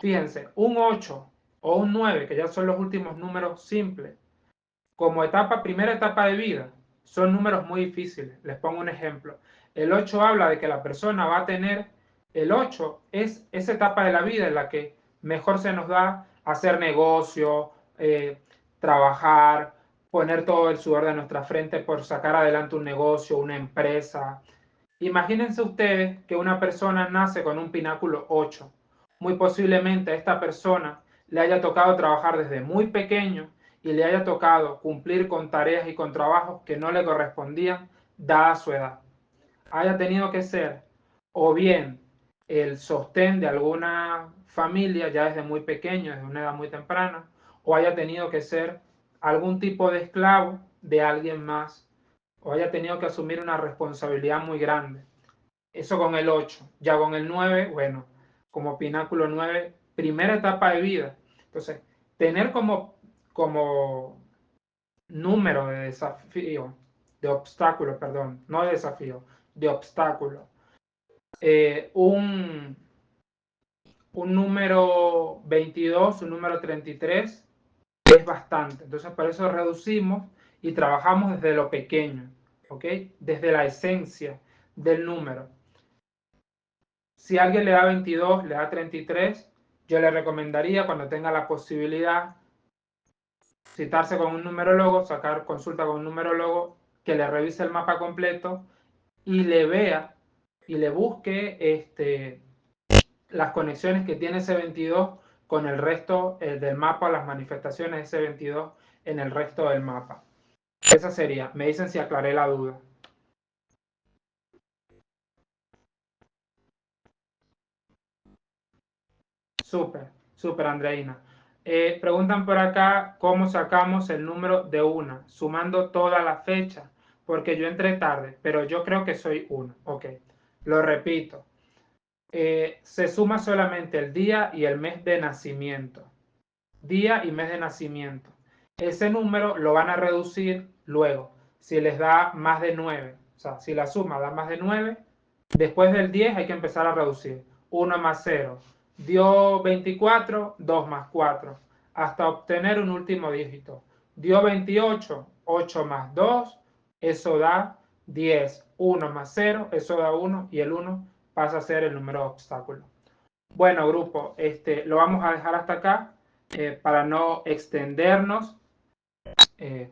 Fíjense, un 8 o un 9, que ya son los últimos números simples, como primera etapa de vida, son números muy difíciles. Les pongo un ejemplo. El 8 habla de que la persona va a tener, el 8 es esa etapa de la vida en la que mejor se nos da hacer negocio, trabajar, poner todo el sudor de nuestra frente por sacar adelante un negocio, una empresa. Imagínense ustedes que una persona nace con un pináculo 8. Muy posiblemente a esta persona le haya tocado trabajar desde muy pequeño y le haya tocado cumplir con tareas y con trabajos que no le correspondían dada su edad. Haya tenido que ser o bien el sostén de alguna familia ya desde muy pequeño, desde una edad muy temprana, o haya tenido que ser algún tipo de esclavo de alguien más, o haya tenido que asumir una responsabilidad muy grande. Eso con el 8. Ya con el 9, bueno, como pináculo 9, primera etapa de vida. Entonces, tener como número de desafío, de obstáculo, perdón, no de desafío, de obstáculo, un número 22, un número 33, es bastante. Entonces, por eso reducimos y trabajamos desde lo pequeño, ¿ok? Desde la esencia del número. Si alguien le da 22, le da 33, yo le recomendaría cuando tenga la posibilidad citarse con un numerólogo, sacar consulta con un numerólogo que le revise el mapa completo y le vea y le busque las conexiones que tiene ese 22 con el resto del mapa, las manifestaciones de ese 22 en el resto del mapa. Esa sería, me dicen si aclaré la duda. Súper, súper, Andreina. Preguntan por acá cómo sacamos el número de una, sumando toda la fecha, porque yo entré tarde, pero yo creo que soy uno. Ok, lo repito. Se suma solamente el día y el mes de nacimiento. Día y mes de nacimiento. Ese número lo van a reducir luego, si les da más de 9. O sea, si la suma da más de 9, después del 10 hay que empezar a reducir. 1 más 0 dio 24, 2 más 4, hasta obtener un último dígito. Dio 28, 8 más 2, eso da 10. 1 más 0, eso da 1 y el 1 pasa a ser el número de obstáculo. Bueno, grupo, lo vamos a dejar hasta acá para no extendernos. Eh,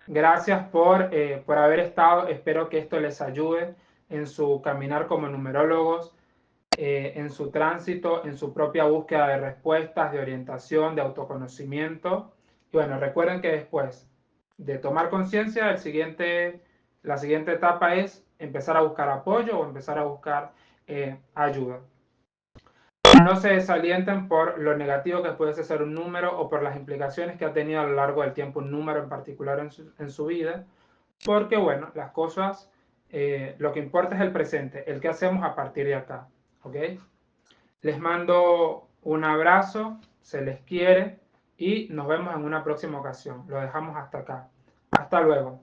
Gracias por haber estado. Espero que esto les ayude en su caminar como numerólogos, en su tránsito, en su propia búsqueda de respuestas, de orientación, de autoconocimiento. Y bueno, recuerden que después de tomar conciencia, la siguiente etapa es empezar a buscar apoyo o empezar a buscar ayuda. No se desalienten por lo negativo que puede ser un número o por las implicaciones que ha tenido a lo largo del tiempo un número en particular en su vida, porque bueno, las cosas, lo que importa es el presente, el que hacemos a partir de acá, ¿ok? Les mando un abrazo, se les quiere, y nos vemos en una próxima ocasión. Lo dejamos hasta acá. Hasta luego.